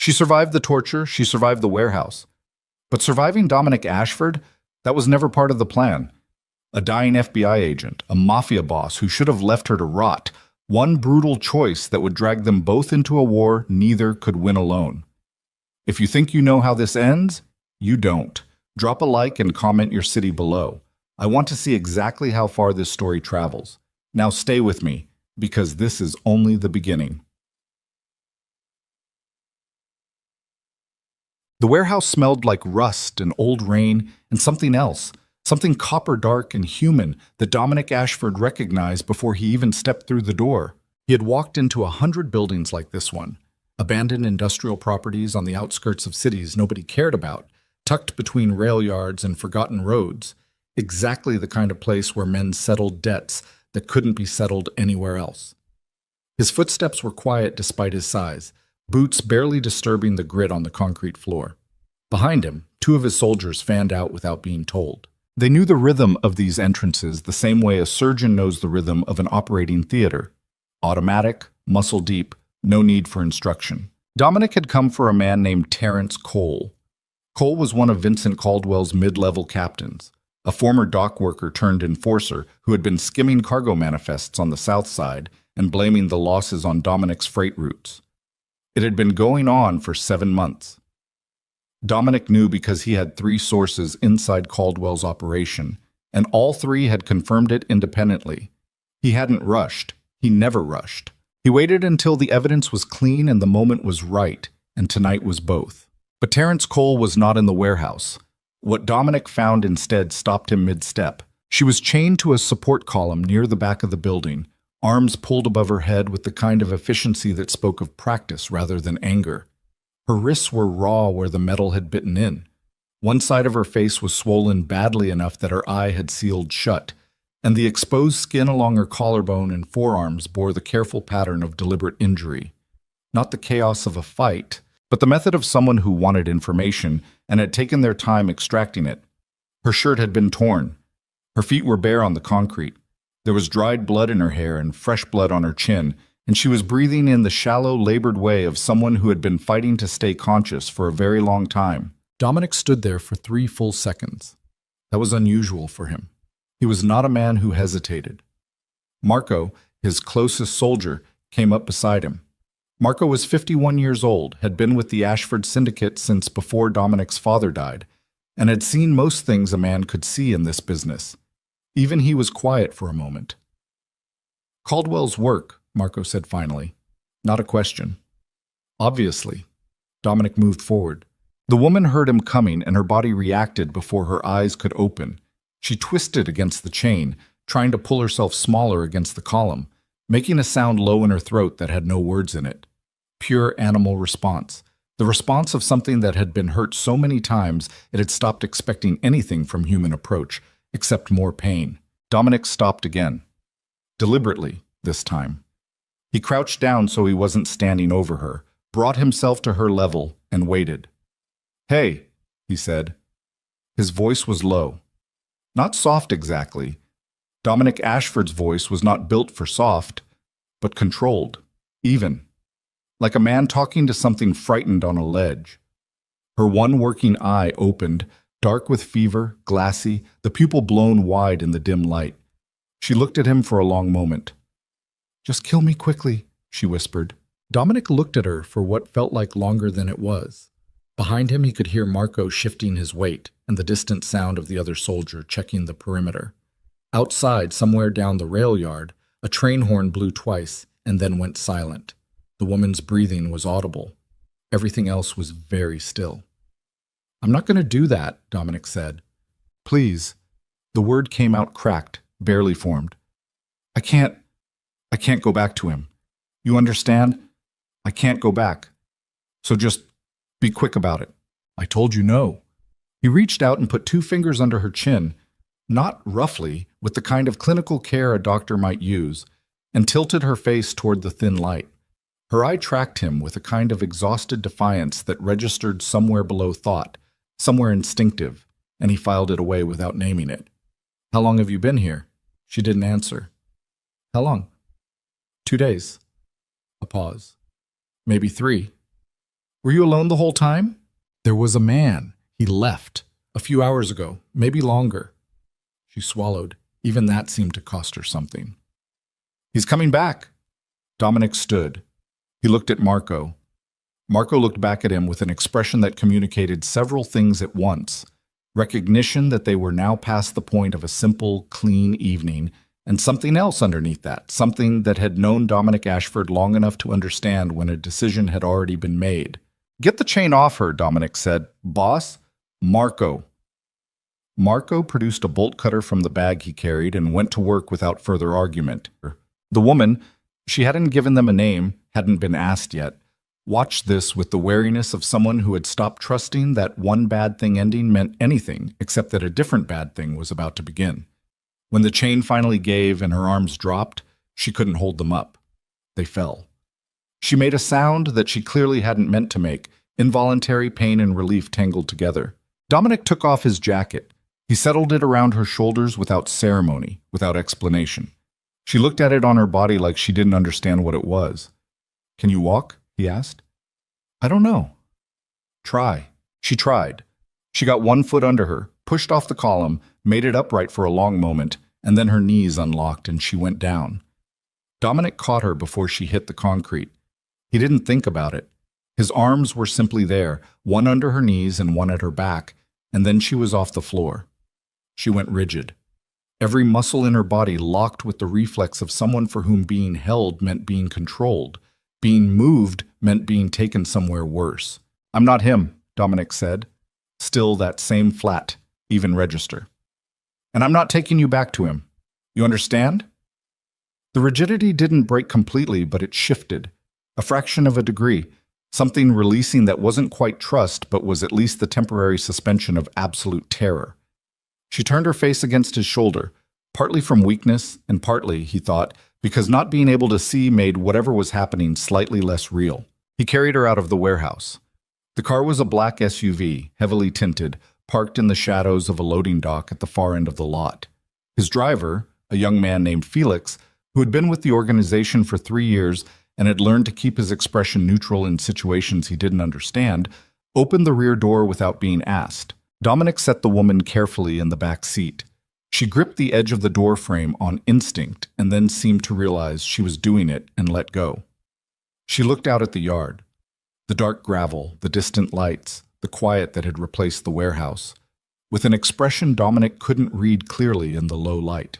She survived the torture, she survived the warehouse. But surviving Dominic Ashford, that was never part of the plan. A dying FBI agent, a mafia boss who should have left her to rot, one brutal choice that would drag them both into a war neither could win alone. If you think you know how this ends, you don't. Drop a like and comment your city below. I want to see exactly how far this story travels. Now stay with me, because this is only the beginning. The warehouse smelled like rust and old rain and something else, something copper dark and human that Dominic Ashford recognized before he even stepped through the door. He had walked into 100 buildings like this one, abandoned industrial properties on the outskirts of cities nobody cared about, tucked between rail yards and forgotten roads, exactly the kind of place where men settled debts that couldn't be settled anywhere else. His footsteps were quiet despite his size, boots barely disturbing the grit on the concrete floor. Behind him, two of his soldiers fanned out without being told. They knew the rhythm of these entrances the same way a surgeon knows the rhythm of an operating theater. Automatic, muscle deep, no need for instruction. Dominic had come for a man named Terrence Cole. Cole was one of Vincent Caldwell's mid-level captains, a former dock worker turned enforcer who had been skimming cargo manifests on the south side and blaming the losses on Dominic's freight routes. It had been going on for 7 months. Dominic knew because he had 3 sources inside Caldwell's operation, and all 3 had confirmed it independently. He hadn't rushed. He never rushed. He waited until the evidence was clean and the moment was right, and tonight was both. But Terrence Cole was not in the warehouse. What Dominic found instead stopped him mid-step. She was chained to a support column near the back of the building, arms pulled above her head with the kind of efficiency that spoke of practice rather than anger. Her wrists were raw where the metal had bitten in. One side of her face was swollen badly enough that her eye had sealed shut, and the exposed skin along her collarbone and forearms bore the careful pattern of deliberate injury. Not the chaos of a fight, but the method of someone who wanted information and had taken their time extracting it. Her shirt had been torn. Her feet were bare on the concrete. There was dried blood in her hair and fresh blood on her chin, and she was breathing in the shallow, labored way of someone who had been fighting to stay conscious for a very long time. Dominic stood there for 3 full seconds. That was unusual for him. He was not a man who hesitated. Marco, his closest soldier, came up beside him. Marco was 51 years old, had been with the Ashford Syndicate since before Dominic's father died, and had seen most things a man could see in this business. Even he was quiet for a moment. "Caldwell's work," Marco said finally. "Not a question." "Obviously." Dominic moved forward. The woman heard him coming, and her body reacted before her eyes could open. She twisted against the chain, trying to pull herself smaller against the column, making a sound low in her throat that had no words in it. Pure animal response. The response of something that had been hurt so many times it had stopped expecting anything from human approach, except more pain. Dominic stopped again. Deliberately, this time. He crouched down so he wasn't standing over her, brought himself to her level, and waited. "Hey," he said. His voice was low. Not soft exactly. Dominic Ashford's voice was not built for soft, but controlled, even. Like a man talking to something frightened on a ledge. Her one working eye opened, dark with fever, glassy, the pupil blown wide in the dim light. She looked at him for a long moment. "Just kill me quickly," she whispered. Dominic looked at her for what felt like longer than it was. Behind him he could hear Marco shifting his weight and the distant sound of the other soldier checking the perimeter. Outside, somewhere down the rail yard, a train horn blew twice and then went silent. The woman's breathing was audible. Everything else was very still. "I'm not going to do that," Dominic said. "Please." The word came out cracked, barely formed. I can't go back to him. You understand? I can't go back. So just be quick about it." "I told you no." He reached out and put 2 fingers under her chin, not roughly, with the kind of clinical care a doctor might use, and tilted her face toward the thin light. Her eye tracked him with a kind of exhausted defiance that registered somewhere below thought, somewhere instinctive, and he filed it away without naming it. "How long have you been here?" She didn't answer. "How long?" 2 days. A pause. "Maybe 3. Were you alone the whole time? There was a man. He left. A few hours ago, maybe longer. She swallowed. Even that seemed to cost her something. He's coming back. Dominic stood. He looked at Marco. Marco looked back at him with an expression that communicated several things at once. Recognition that they were now past the point of a simple, clean evening, and something else underneath that, something that had known Dominic Ashford long enough to understand when a decision had already been made. Get the chain off her, Dominic said. Boss? Marco. Marco produced a bolt cutter from the bag he carried and went to work without further argument. The woman, she hadn't given them a name, hadn't been asked yet, watched this with the wariness of someone who had stopped trusting that one bad thing ending meant anything except that a different bad thing was about to begin. When the chain finally gave and her arms dropped, she couldn't hold them up. They fell. She made a sound that she clearly hadn't meant to make, involuntary pain and relief tangled together. Dominic took off his jacket. He settled it around her shoulders without ceremony, without explanation. She looked at it on her body like she didn't understand what it was. Can you walk? He asked. I don't know. Try. She tried. She got one foot under her, pushed off the column, made it upright for a long moment, and then her knees unlocked and she went down. Dominic caught her before she hit the concrete. He didn't think about it. His arms were simply there, one under her knees and one at her back, and then she was off the floor. She went rigid. Every muscle in her body locked with the reflex of someone for whom being held meant being controlled. Being moved meant being taken somewhere worse. I'm not him, Dominic said. Still that same flat, even register. And I'm not taking you back to him. You understand? The rigidity didn't break completely, but it shifted. A fraction of a degree. Something releasing that wasn't quite trust, but was at least the temporary suspension of absolute terror. She turned her face against his shoulder, partly from weakness, and partly, he thought, because not being able to see made whatever was happening slightly less real. He carried her out of the warehouse. The car was a black SUV, heavily tinted, parked in the shadows of a loading dock at the far end of the lot. His driver, a young man named Felix, who had been with the organization for 3 years and had learned to keep his expression neutral in situations he didn't understand, opened the rear door without being asked. Dominic set the woman carefully in the back seat. She gripped the edge of the door frame on instinct and then seemed to realize she was doing it and let go. She looked out at the yard. The dark gravel, the distant lights, the quiet that had replaced the warehouse, with an expression Dominic couldn't read clearly in the low light.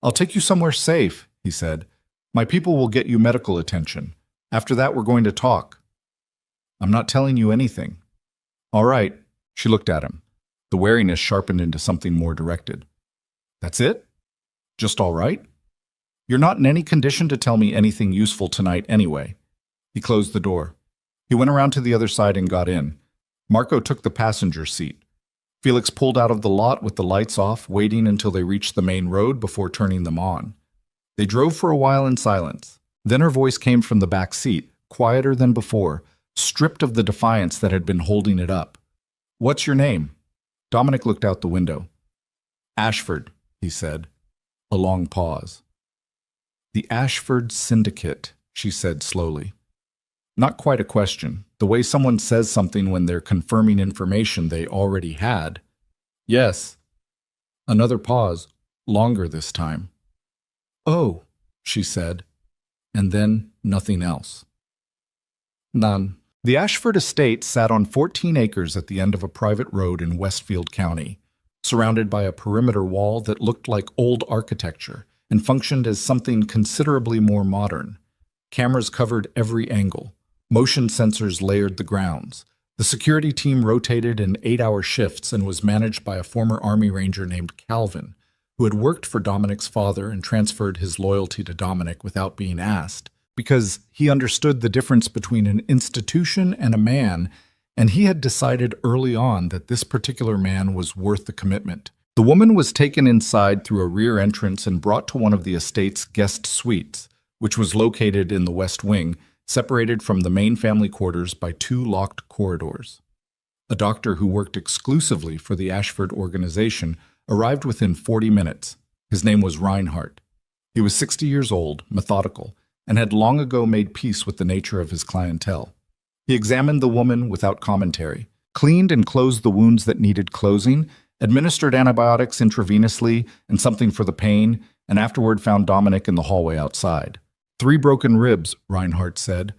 I'll take you somewhere safe, he said. My people will get you medical attention. After that, we're going to talk. I'm not telling you anything. All right. She looked at him. The wariness sharpened into something more directed. That's it? Just all right? You're not in any condition to tell me anything useful tonight anyway. He closed the door. He went around to the other side and got in. Marco took the passenger seat. Felix pulled out of the lot with the lights off, waiting until they reached the main road before turning them on. They drove for a while in silence. Then her voice came from the back seat, quieter than before, stripped of the defiance that had been holding it up. What's your name? Dominic looked out the window. Ashford, he said. A long pause. The Ashford Syndicate, she said slowly. Not quite a question, the way someone says something when they're confirming information they already had. Yes. Another pause, longer this time. Oh, she said, and then nothing else. None. The Ashford estate sat on 14 acres at the end of a private road in Westfield County, surrounded by a perimeter wall that looked like old architecture and functioned as something considerably more modern. Cameras covered every angle. Motion sensors layered the grounds. The security team rotated in 8-hour shifts and was managed by a former Army Ranger named Calvin, who had worked for Dominic's father and transferred his loyalty to Dominic without being asked, because he understood the difference between an institution and a man, and he had decided early on that this particular man was worth the commitment. The woman was taken inside through a rear entrance and brought to one of the estate's guest suites, which was located in the west wing, separated from the main family quarters by 2 locked corridors. A doctor who worked exclusively for the Ashford organization arrived within 40 minutes. His name was Reinhardt. He was 60 years old, methodical, and had long ago made peace with the nature of his clientele. He examined the woman without commentary, cleaned and closed the wounds that needed closing, administered antibiotics intravenously and something for the pain, and afterward found Dominic in the hallway outside. 3 broken ribs, Reinhardt said.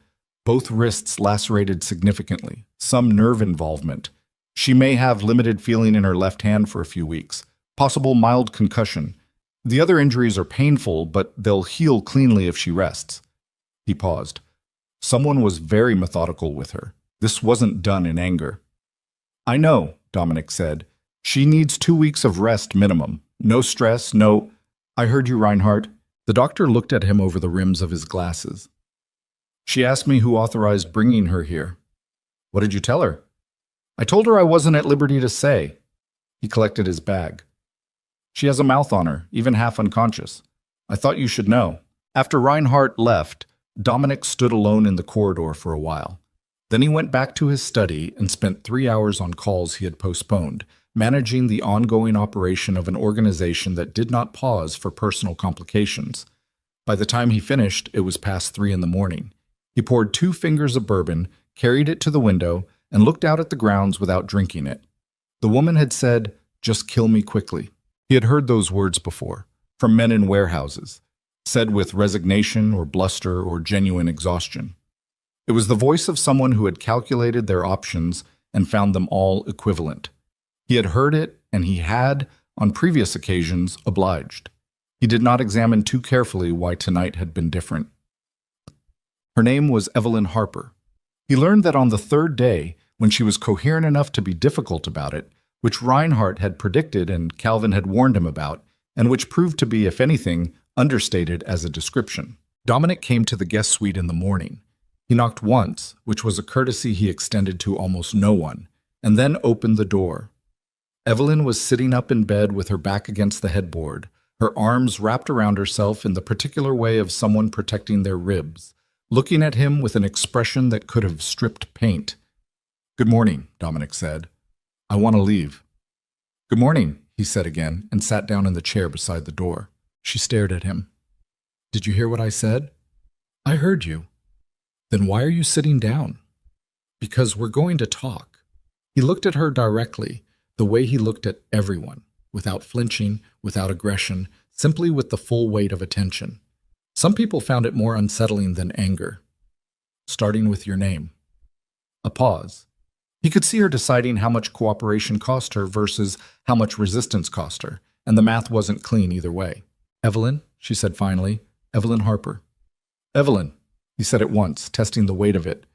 Both wrists lacerated significantly, some nerve involvement. She may have limited feeling in her left hand for a few weeks. Possible mild concussion. The other injuries are painful, but they'll heal cleanly if she rests. He paused. Someone was very methodical with her. This wasn't done in anger. I know, Dominic said. She needs 2 weeks of rest minimum. No stress, no... I heard you, Reinhardt. The doctor looked at him over the rims of his glasses. She asked me who authorized bringing her here. What did you tell her? I told her I wasn't at liberty to say. He collected his bag. She has a mouth on her, even half unconscious. I thought you should know. After Reinhardt left, Dominic stood alone in the corridor for a while. Then he went back to his study and spent 3 hours on calls he had postponed, managing the ongoing operation of an organization that did not pause for personal complications. By the time he finished, it was past 3 in the morning. He poured 2 fingers of bourbon, carried it to the window, and looked out at the grounds without drinking it. The woman had said, "Just kill me quickly." He had heard those words before, from men in warehouses, said with resignation or bluster or genuine exhaustion. It was the voice of someone who had calculated their options and found them all equivalent. He had heard it, and he had, on previous occasions, obliged. He did not examine too carefully why tonight had been different. Her name was Evelyn Harper. He learned that on the 3rd day, when she was coherent enough to be difficult about it, which Reinhardt had predicted and Calvin had warned him about, and which proved to be, if anything, understated as a description. Dominic came to the guest suite in the morning. He knocked once, which was a courtesy he extended to almost no one, and then opened the door. Evelyn was sitting up in bed with her back against the headboard, her arms wrapped around herself in the particular way of someone protecting their ribs, looking at him with an expression that could have stripped paint. "Good morning," Dominic said. "I want to leave." "Good morning," he said again, and sat down in the chair beside the door. She stared at him. "Did you hear what I said?" "I heard you." "Then why are you sitting down?" "Because we're going to talk." He looked at her directly, the way he looked at everyone, without flinching, without aggression, simply with the full weight of attention. Some people found it more unsettling than anger. "Starting with your name." A pause. He could see her deciding how much cooperation cost her versus how much resistance cost her, and the math wasn't clean either way. "Evelyn," she said finally. "Evelyn Harper." "Evelyn," he said at once, testing the weight of it.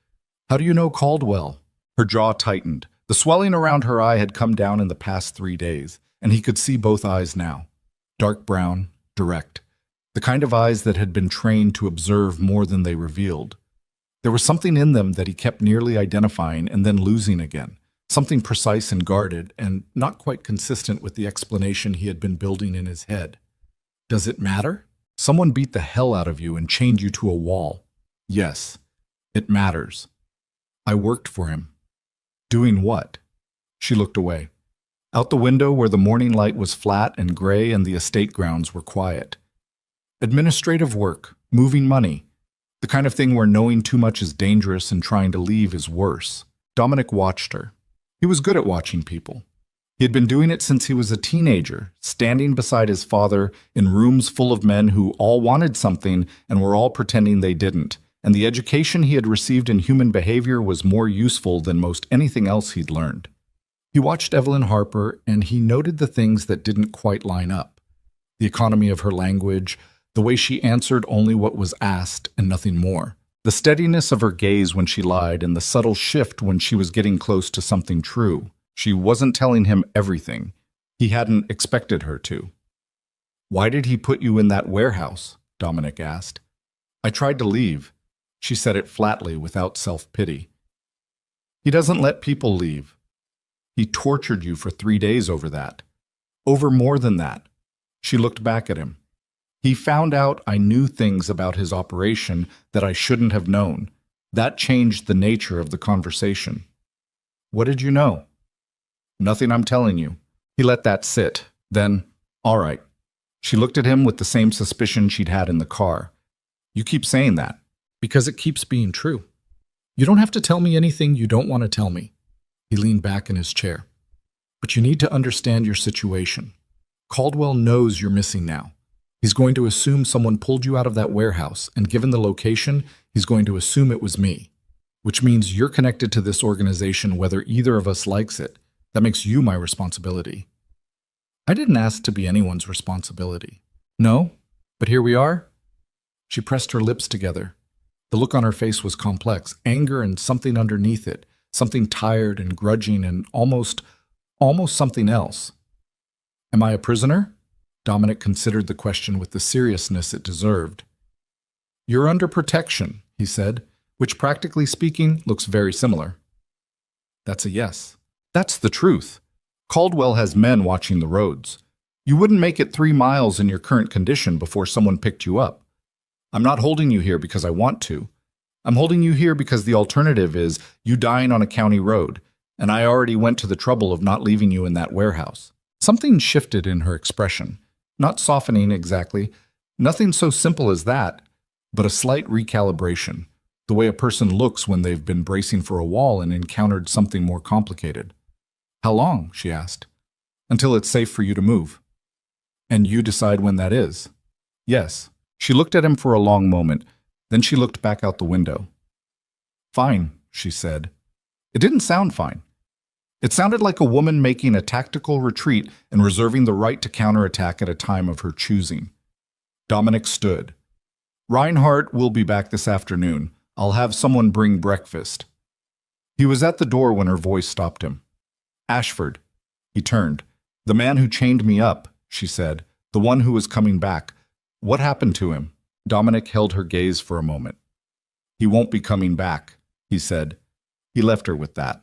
"How do you know Caldwell?" Her jaw tightened. The swelling around her eye had come down in the past 3 days, and he could see both eyes now. Dark brown, direct. The kind of eyes that had been trained to observe more than they revealed. There was something in them that he kept nearly identifying and then losing again, something precise and guarded, and not quite consistent with the explanation he had been building in his head. "Does it matter? Someone beat the hell out of you and chained you to a wall. Yes, it matters. I worked for him." "Doing what?" She looked away. Out the window where the morning light was flat and gray and the estate grounds were quiet. "Administrative work, moving money. The kind of thing where knowing too much is dangerous and trying to leave is worse." Dominic watched her. He was good at watching people. He had been doing it since he was a teenager, standing beside his father in rooms full of men who all wanted something and were all pretending they didn't, and the education he had received in human behavior was more useful than most anything else he'd learned. He watched Evelyn Harper, and he noted the things that didn't quite line up. The economy of her language, the way she answered only what was asked and nothing more. The steadiness of her gaze when she lied and the subtle shift when she was getting close to something true. She wasn't telling him everything. He hadn't expected her to. "Why did he put you in that warehouse?" Dominic asked. "I tried to leave." She said it flatly without self-pity. "He doesn't let people leave. He tortured you for 3 days over that. Over more than that." She looked back at him. "He found out I knew things about his operation that I shouldn't have known. That changed the nature of the conversation." "What did you know?" "Nothing I'm telling you." He let that sit. Then, "All right." She looked at him with the same suspicion she'd had in the car. "You keep saying that." "Because it keeps being true." You don't have to tell me anything you don't want to tell me. He leaned back in his chair. But you need to understand your situation. Caldwell knows you're missing now. He's going to assume someone pulled you out of that warehouse, and given the location, he's going to assume it was me. Which means you're connected to this organization whether either of us likes it. That makes you my responsibility. I didn't ask to be anyone's responsibility. No, but here we are. She pressed her lips together. The look on her face was complex, anger and something underneath it, something tired and grudging and almost something else. Am I a prisoner? Dominic considered the question with the seriousness it deserved. You're under protection, he said, which practically speaking looks very similar. That's a yes. That's the truth. Caldwell has men watching the roads. You wouldn't make it 3 miles in your current condition before someone picked you up. I'm not holding you here because I want to. I'm holding you here because the alternative is you dying on a county road, and I already went to the trouble of not leaving you in that warehouse. Something shifted in her expression, not softening exactly, nothing so simple as that, but a slight recalibration, the way a person looks when they've been bracing for a wall and encountered something more complicated. How long? She asked. Until it's safe for you to move. And you decide when that is? Yes. She looked at him for a long moment, then she looked back out the window. Fine, she said. It didn't sound fine. It sounded like a woman making a tactical retreat and reserving the right to counterattack at a time of her choosing. Dominic stood. Reinhardt will be back this afternoon. I'll have someone bring breakfast. He was at the door when her voice stopped him. Ashford. He turned. The man who chained me up, she said. The one who was coming back. What happened to him? Dominic held her gaze for a moment. He won't be coming back, he said. He left her with that.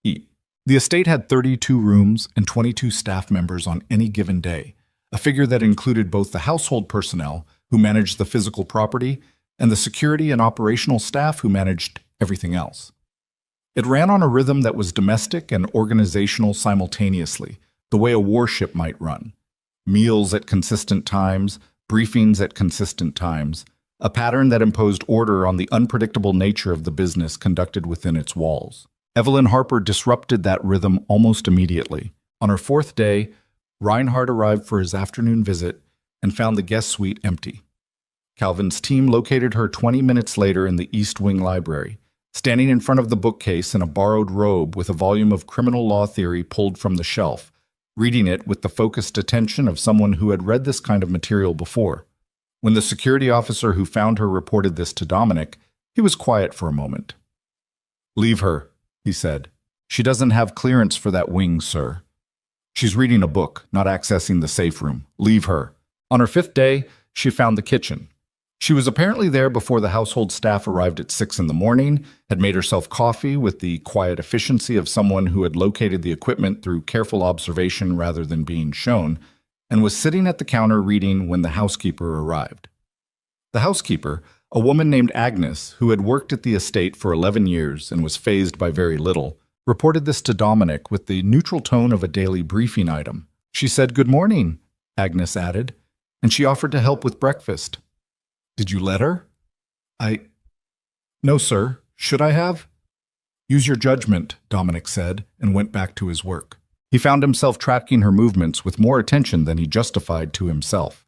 The estate had 32 rooms and 22 staff members on any given day, a figure that included both the household personnel, who managed the physical property, and the security and operational staff who managed everything else. It ran on a rhythm that was domestic and organizational simultaneously, the way a warship might run. Meals at consistent times, briefings at consistent times, a pattern that imposed order on the unpredictable nature of the business conducted within its walls. Evelyn Harper disrupted that rhythm almost immediately. On her 4th day, Reinhardt arrived for his afternoon visit and found the guest suite empty. Calvin's team located her 20 minutes later in the East Wing Library, standing in front of the bookcase in a borrowed robe with a volume of criminal law theory pulled from the shelf, reading it with the focused attention of someone who had read this kind of material before. When the security officer who found her reported this to Dominic, he was quiet for a moment. Leave her, he said. She doesn't have clearance for that wing, sir. She's reading a book, not accessing the safe room. Leave her. On her 5th day, she found the kitchen. She was apparently there before the household staff arrived at 6 in the morning, had made herself coffee with the quiet efficiency of someone who had located the equipment through careful observation rather than being shown, and was sitting at the counter reading when the housekeeper arrived. The housekeeper, a woman named Agnes, who had worked at the estate for 11 years and was fazed by very little, reported this to Dominic with the neutral tone of a daily briefing item. She said, "Good morning," Agnes added, and she offered to help with breakfast. Did you let her? No, sir. Should I have? Use your judgment, Dominic said, and went back to his work. He found himself tracking her movements with more attention than he justified to himself.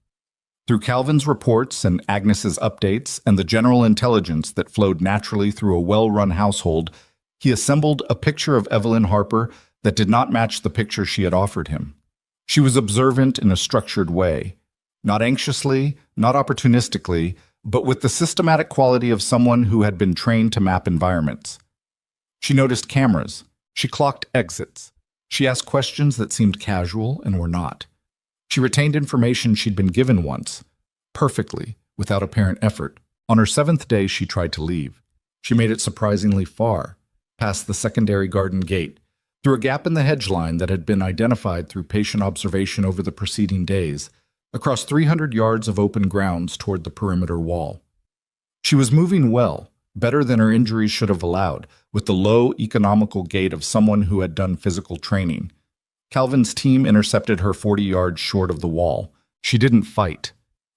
Through Calvin's reports and Agnes's updates and the general intelligence that flowed naturally through a well-run household, he assembled a picture of Evelyn Harper that did not match the picture she had offered him. She was observant in a structured way, not anxiously, not opportunistically, but with the systematic quality of someone who had been trained to map environments. She noticed cameras. She clocked exits. She asked questions that seemed casual and were not. She retained information she'd been given once, perfectly, without apparent effort. On her 7th day, she tried to leave. She made it surprisingly far, past the secondary garden gate, through a gap in the hedge line that had been identified through patient observation over the preceding days, across 300 yards of open grounds toward the perimeter wall. She was moving well, better than her injuries should have allowed, with the low, economical gait of someone who had done physical training. Calvin's team intercepted her 40 yards short of the wall. She didn't fight.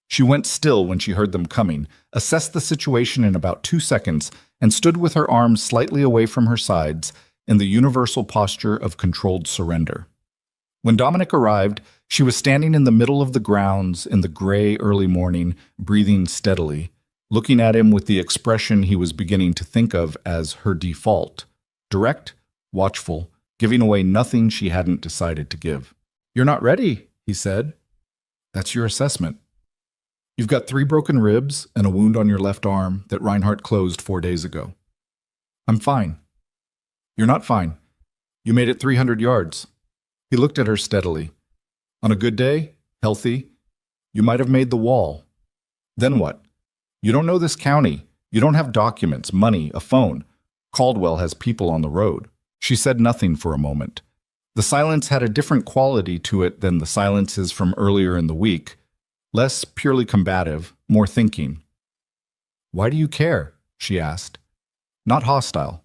She went still when she heard them coming, assessed the situation in about 2 seconds, and stood with her arms slightly away from her sides in the universal posture of controlled surrender. When Dominic arrived, she was standing in the middle of the grounds in the gray early morning, breathing steadily, looking at him with the expression he was beginning to think of as her default, direct, watchful, giving away nothing she hadn't decided to give. "You're not ready," he said. "That's your assessment. You've got 3 broken ribs and a wound on your left arm that Reinhardt closed 4 days ago." "I'm fine." "You're not fine. You made it 300 yards. He looked at her steadily. "On a good day, healthy, you might have made the wall. Then what? You don't know this county. You don't have documents, money, a phone. Caldwell has people on the road." She said nothing for a moment. The silence had a different quality to it than the silences from earlier in the week, less purely combative, more thinking. "Why do you care?" she asked. Not hostile,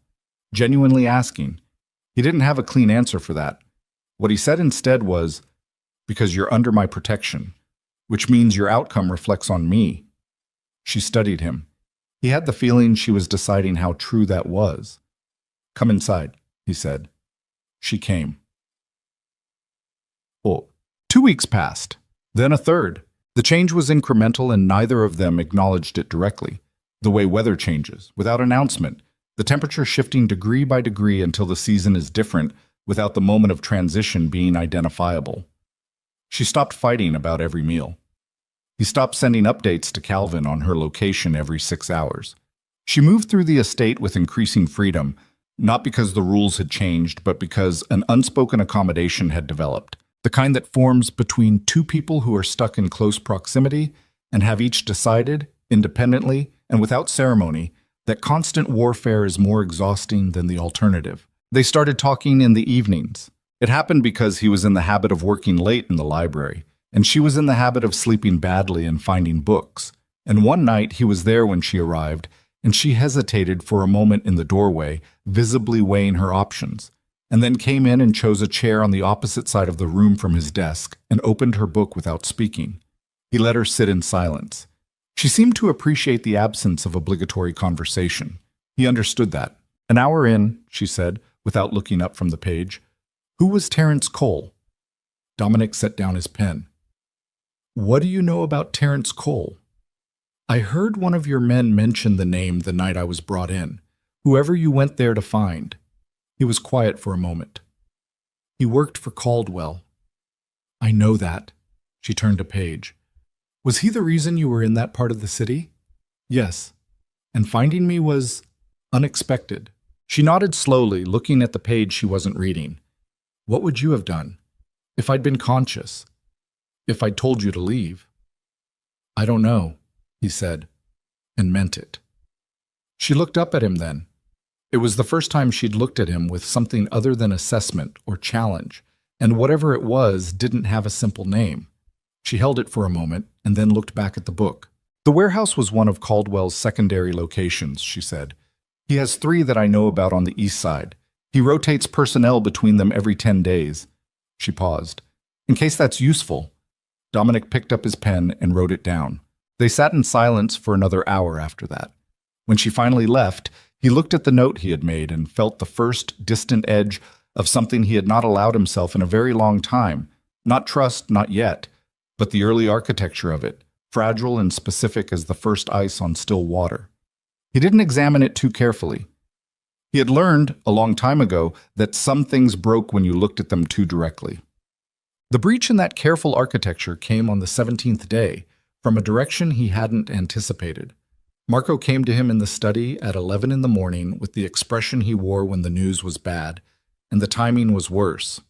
genuinely asking. He didn't have a clean answer for that. What he said instead was, "Because you're under my protection, which means your outcome reflects on me." She studied him. He had the feeling she was deciding how true that was. "Come inside," he said. She came. Oh, 2 weeks passed, then a third. The change was incremental and neither of them acknowledged it directly. The way weather changes, without announcement, the temperature shifting degree by degree until the season is different without the moment of transition being identifiable. She stopped fighting about every meal. He stopped sending updates to Calvin on her location every 6 hours. She moved through the estate with increasing freedom, not because the rules had changed, but because an unspoken accommodation had developed, the kind that forms between 2 people who are stuck in close proximity and have each decided, independently and without ceremony, that constant warfare is more exhausting than the alternative. They started talking in the evenings. It happened because he was in the habit of working late in the library, and she was in the habit of sleeping badly and finding books. And one night he was there when she arrived, and she hesitated for a moment in the doorway, visibly weighing her options, and then came in and chose a chair on the opposite side of the room from his desk and opened her book without speaking. He let her sit in silence. She seemed to appreciate the absence of obligatory conversation. He understood that. "An hour in," she said, without looking up from the page. "Who was Terence Cole?" Dominic set down his pen. "What do you know about Terence Cole?" "I heard one of your men mention the name the night I was brought in. Whoever you went there to find." He was quiet for a moment. "He worked for Caldwell." "I know that." She turned a page. "Was he the reason you were in that part of the city?" "Yes. And finding me was unexpected." She nodded slowly, looking at the page she wasn't reading. "What would you have done? If I'd been conscious? If I'd told you to leave?" "I don't know," he said, and meant it. She looked up at him then. It was the first time she'd looked at him with something other than assessment or challenge, and whatever it was didn't have a simple name. She held it for a moment and then looked back at the book. "The warehouse was one of Caldwell's secondary locations," she said. "He has 3 that I know about on the east side. He rotates personnel between them every 10 days. She paused. "In case that's useful." Dominic picked up his pen and wrote it down. They sat in silence for another hour after that. When she finally left, he looked at the note he had made and felt the first distant edge of something he had not allowed himself in a very long time. Not trust, not yet, but the early architecture of it, fragile and specific as the first ice on still water. He didn't examine it too carefully. He had learned, a long time ago, that some things broke when you looked at them too directly. The breach in that careful architecture came on the 17th day, from a direction he hadn't anticipated. Marco came to him in the study at 11 in the morning with the expression he wore when the news was bad, and the timing was worse.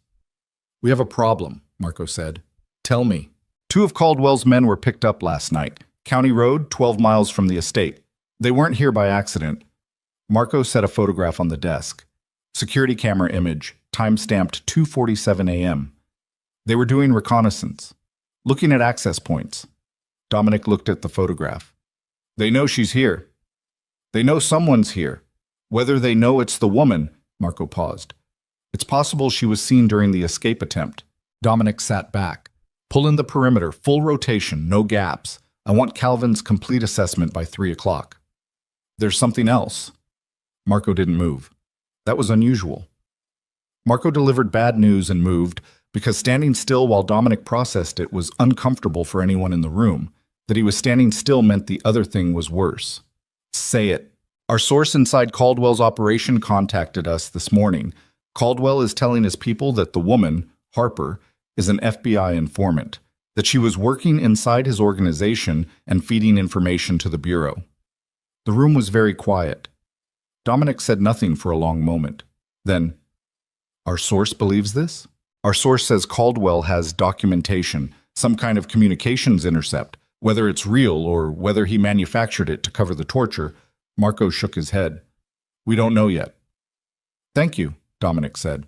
"We have a problem," Marco said. "Tell me." 2 of Caldwell's men were picked up last night. County Road, 12 miles from the estate. They weren't here by accident. Marco set a photograph on the desk. Security camera image, time-stamped 2:47 a.m. They were doing reconnaissance, looking at access points. Dominic looked at the photograph. "They know she's here. They know someone's here. Whether they know it's the woman," Marco paused. "It's possible she was seen during the escape attempt." Dominic sat back. "Pull in the perimeter, full rotation, no gaps. I want Calvin's complete assessment by 3 o'clock. There's something else." Marco didn't move. That was unusual. Marco delivered bad news and moved because standing still while Dominic processed it was uncomfortable for anyone in the room. That he was standing still meant the other thing was worse. Say it. Our source inside Caldwell's operation contacted us this morning. Caldwell is telling his people that the woman, Harper, is an FBI informant, that she was working inside his organization and feeding information to the Bureau. The room was very quiet. Dominic said nothing for a long moment. Then, our source believes this? Our source says Caldwell has documentation, some kind of communications intercept. Whether it's real or whether he manufactured it to cover the torture, Marco shook his head. We don't know yet. Thank you, Dominic said.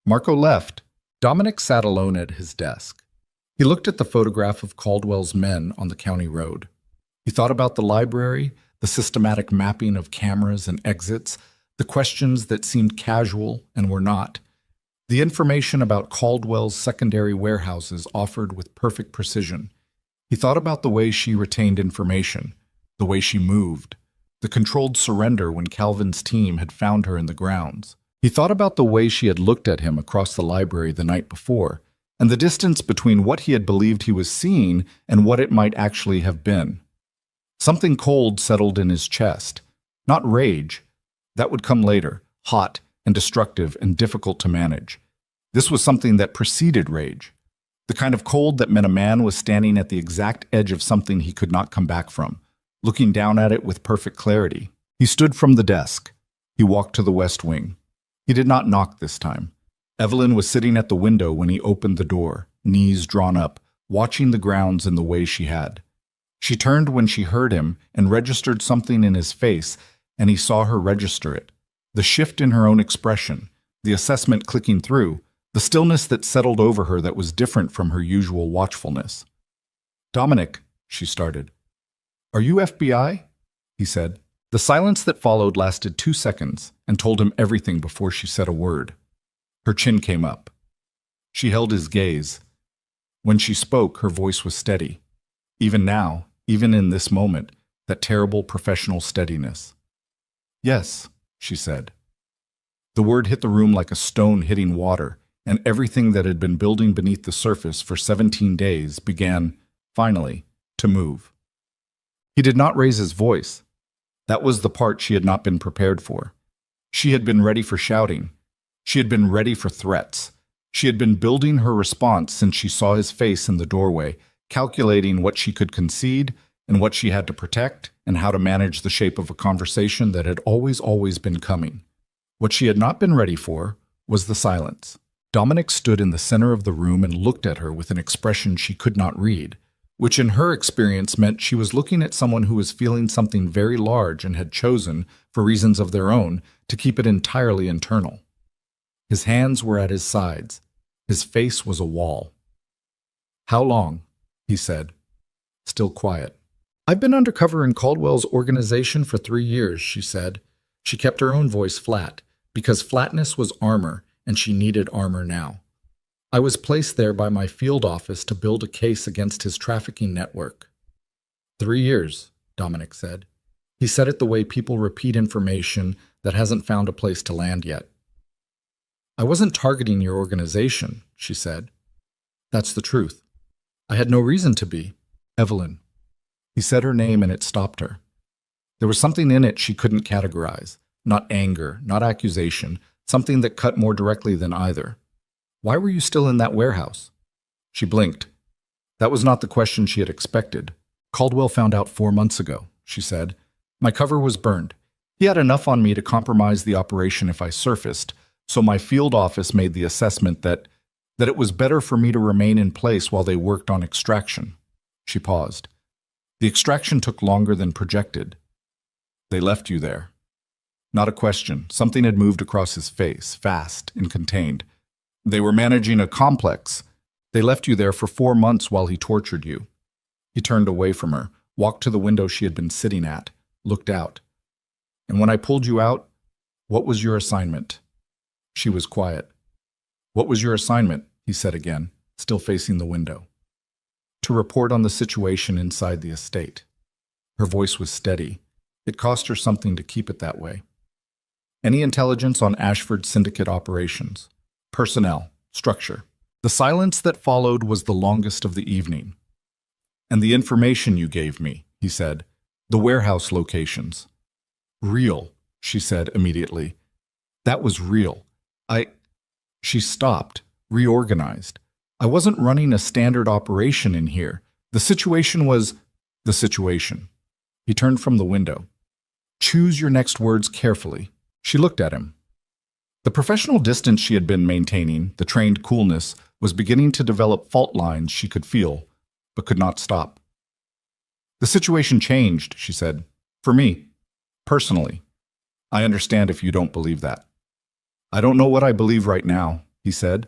Marco left. Dominic sat alone at his desk. He looked at the photograph of Caldwell's men on the county road. He thought about the library, the systematic mapping of cameras and exits, the questions that seemed casual and were not. The information about Caldwell's secondary warehouses offered with perfect precision. He thought about the way she retained information, the way she moved, the controlled surrender when Calvin's team had found her in the grounds. He thought about the way she had looked at him across the library the night before, and the distance between what he had believed he was seeing and what it might actually have been. Something cold settled in his chest. Not rage. That would come later, hot and destructive and difficult to manage. This was something that preceded rage. The kind of cold that meant a man was standing at the exact edge of something he could not come back from, looking down at it with perfect clarity. He stood from the desk. He walked to the west wing. He did not knock this time. Evelyn was sitting at the window when he opened the door, knees drawn up, watching the grounds in the way she had. She turned when she heard him and registered something in his face, and he saw her register it. The shift in her own expression, the assessment clicking through, the stillness that settled over her that was different from her usual watchfulness. Dominic, she started. Are you FBI? He said. The silence that followed lasted 2 seconds and told him everything before she said a word. Her chin came up. She held his gaze. When she spoke, her voice was steady. Even now, even in this moment, that terrible professional steadiness. Yes, she said. The word hit the room like a stone hitting water, and everything that had been building beneath the surface for 17 days began, finally, to move. He did not raise his voice. That was the part she had not been prepared for. She had been ready for shouting. She had been ready for threats. She had been building her response since she saw his face in the doorway, calculating what she could concede and what she had to protect and how to manage the shape of a conversation that had always been coming. What she had not been ready for was the silence. Dominic stood in the center of the room and looked at her with an expression she could not read, which in her experience meant she was looking at someone who was feeling something very large and had chosen, for reasons of their own, to keep it entirely internal. His hands were at his sides. His face was a wall. How long? He said, still quiet. I've been undercover in Caldwell's organization for 3 years, she said. She kept her own voice flat, because flatness was armor, and she needed armor now. I was placed there by my field office to build a case against his trafficking network. 3 years, Dominic said. He said it the way people repeat information that hasn't found a place to land yet. I wasn't targeting your organization, she said. That's the truth. I had no reason to be. Evelyn. He said her name and it stopped her. There was something in it she couldn't categorize. Not anger, not accusation, something that cut more directly than either. Why were you still in that warehouse? She blinked. That was not the question she had expected. Caldwell found out 4 months ago, she said. My cover was burned. He had enough on me to compromise the operation if I surfaced, so my field office made the assessment that it was better for me to remain in place while they worked on extraction. She paused. The extraction took longer than projected. They left you there. Not a question. Something had moved across his face, fast and contained. They were managing a complex. They left you there for 4 months while he tortured you. He turned away from her, walked to the window she had been sitting at, looked out. And when I pulled you out, what was your assignment? She was quiet. What was your assignment? He said again, still facing the window. To report on the situation inside the estate. Her voice was steady. It cost her something to keep it that way. Any intelligence on Ashford Syndicate operations? Personnel. Structure. The silence that followed was the longest of the evening. And the information you gave me, he said. The warehouse locations. Real, she said immediately. That was real. She stopped, reorganized. I wasn't running a standard operation in here. The situation was the situation. He turned from the window. Choose your next words carefully. She looked at him. The professional distance she had been maintaining, the trained coolness, was beginning to develop fault lines she could feel, but could not stop. The situation changed, she said. For me, personally. I understand if you don't believe that. I don't know what I believe right now, he said,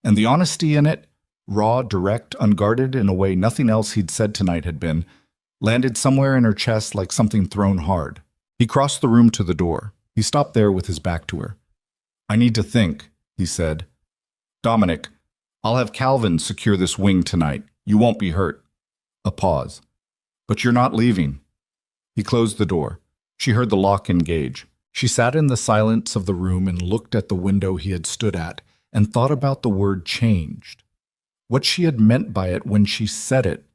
and the honesty in it, raw, direct, unguarded in a way nothing else he'd said tonight had been, landed somewhere in her chest like something thrown hard. He crossed the room to the door. He stopped there with his back to her. I need to think, he said. Dominic, I'll have Calvin secure this wing tonight. You won't be hurt. A pause. But you're not leaving. He closed the door. She heard the lock engage. She sat in the silence of the room and looked at the window he had stood at and thought about the word changed. What she had meant by it when she said it.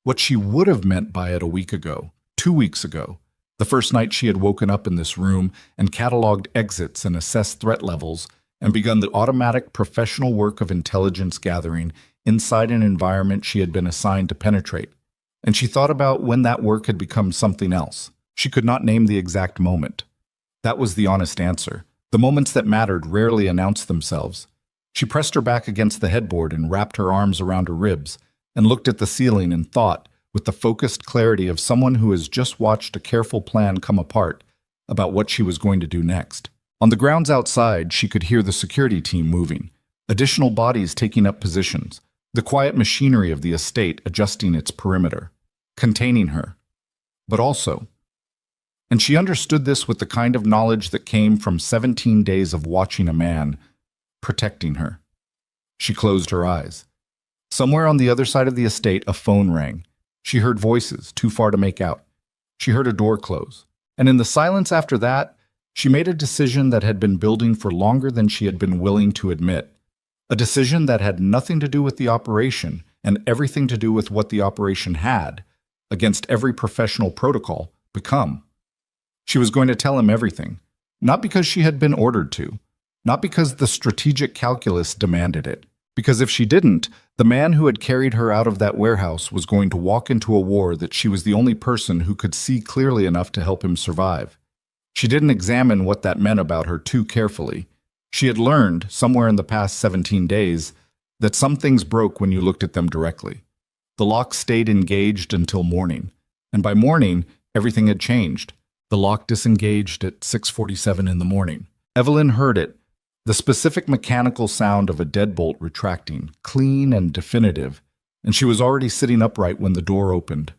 What she would have meant by it a week ago, 2 weeks ago, the first night she had woken up in this room and cataloged exits and assessed threat levels and begun the automatic professional work of intelligence gathering inside an environment she had been assigned to penetrate. And she thought about when that work had become something else. She could not name the exact moment. That was the honest answer. The moments that mattered rarely announced themselves. She pressed her back against the headboard and wrapped her arms around her ribs and looked at the ceiling and thought, with the focused clarity of someone who has just watched a careful plan come apart, about what she was going to do next. On the grounds outside, she could hear the security team moving, additional bodies taking up positions, the quiet machinery of the estate adjusting its perimeter, containing her. But also, and she understood this with the kind of knowledge that came from 17 days of watching a man protecting her. She closed her eyes. Somewhere on the other side of the estate, a phone rang. She heard voices, too far to make out. She heard a door close. And in the silence after that, she made a decision that had been building for longer than she had been willing to admit. A decision that had nothing to do with the operation and everything to do with what the operation had, against every professional protocol, become. She was going to tell him everything, not because she had been ordered to, not because the strategic calculus demanded it, because if she didn't, the man who had carried her out of that warehouse was going to walk into a war that she was the only person who could see clearly enough to help him survive. She didn't examine what that meant about her too carefully. She had learned, somewhere in the past 17 days, that some things broke when you looked at them directly. The lock stayed engaged until morning, and by morning, everything had changed. The lock disengaged at 6:47 in the morning. Evelyn heard it, the specific mechanical sound of a deadbolt retracting, clean and definitive, and she was already sitting upright when the door opened.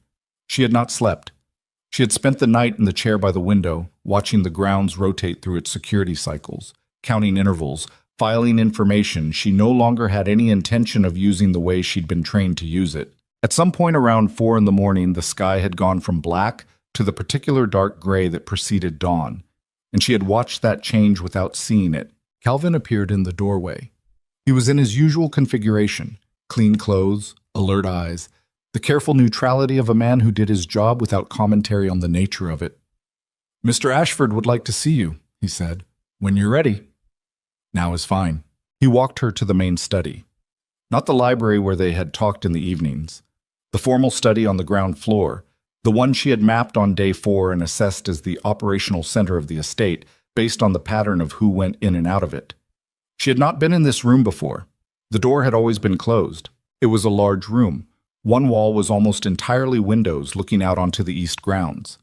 She had not slept. She had spent the night in the chair by the window, watching the grounds rotate through its security cycles, counting intervals, filing information she no longer had any intention of using the way she'd been trained to use it. At some point around 4 in the morning, the sky had gone from black to the particular dark gray that preceded dawn, and she had watched that change without seeing it. Calvin appeared in the doorway. He was in his usual configuration, clean clothes, alert eyes, the careful neutrality of a man who did his job without commentary on the nature of it. "Mr. Ashford would like to see you," he said. "When you're ready." "Now is fine." He walked her to the main study. Not the library where they had talked in the evenings. The formal study on the ground floor, the one she had mapped on day 4 and assessed as the operational center of the estate based on the pattern of who went in and out of it. She had not been in this room before. The door had always been closed. It was a large room. One wall was almost entirely windows looking out onto the east grounds.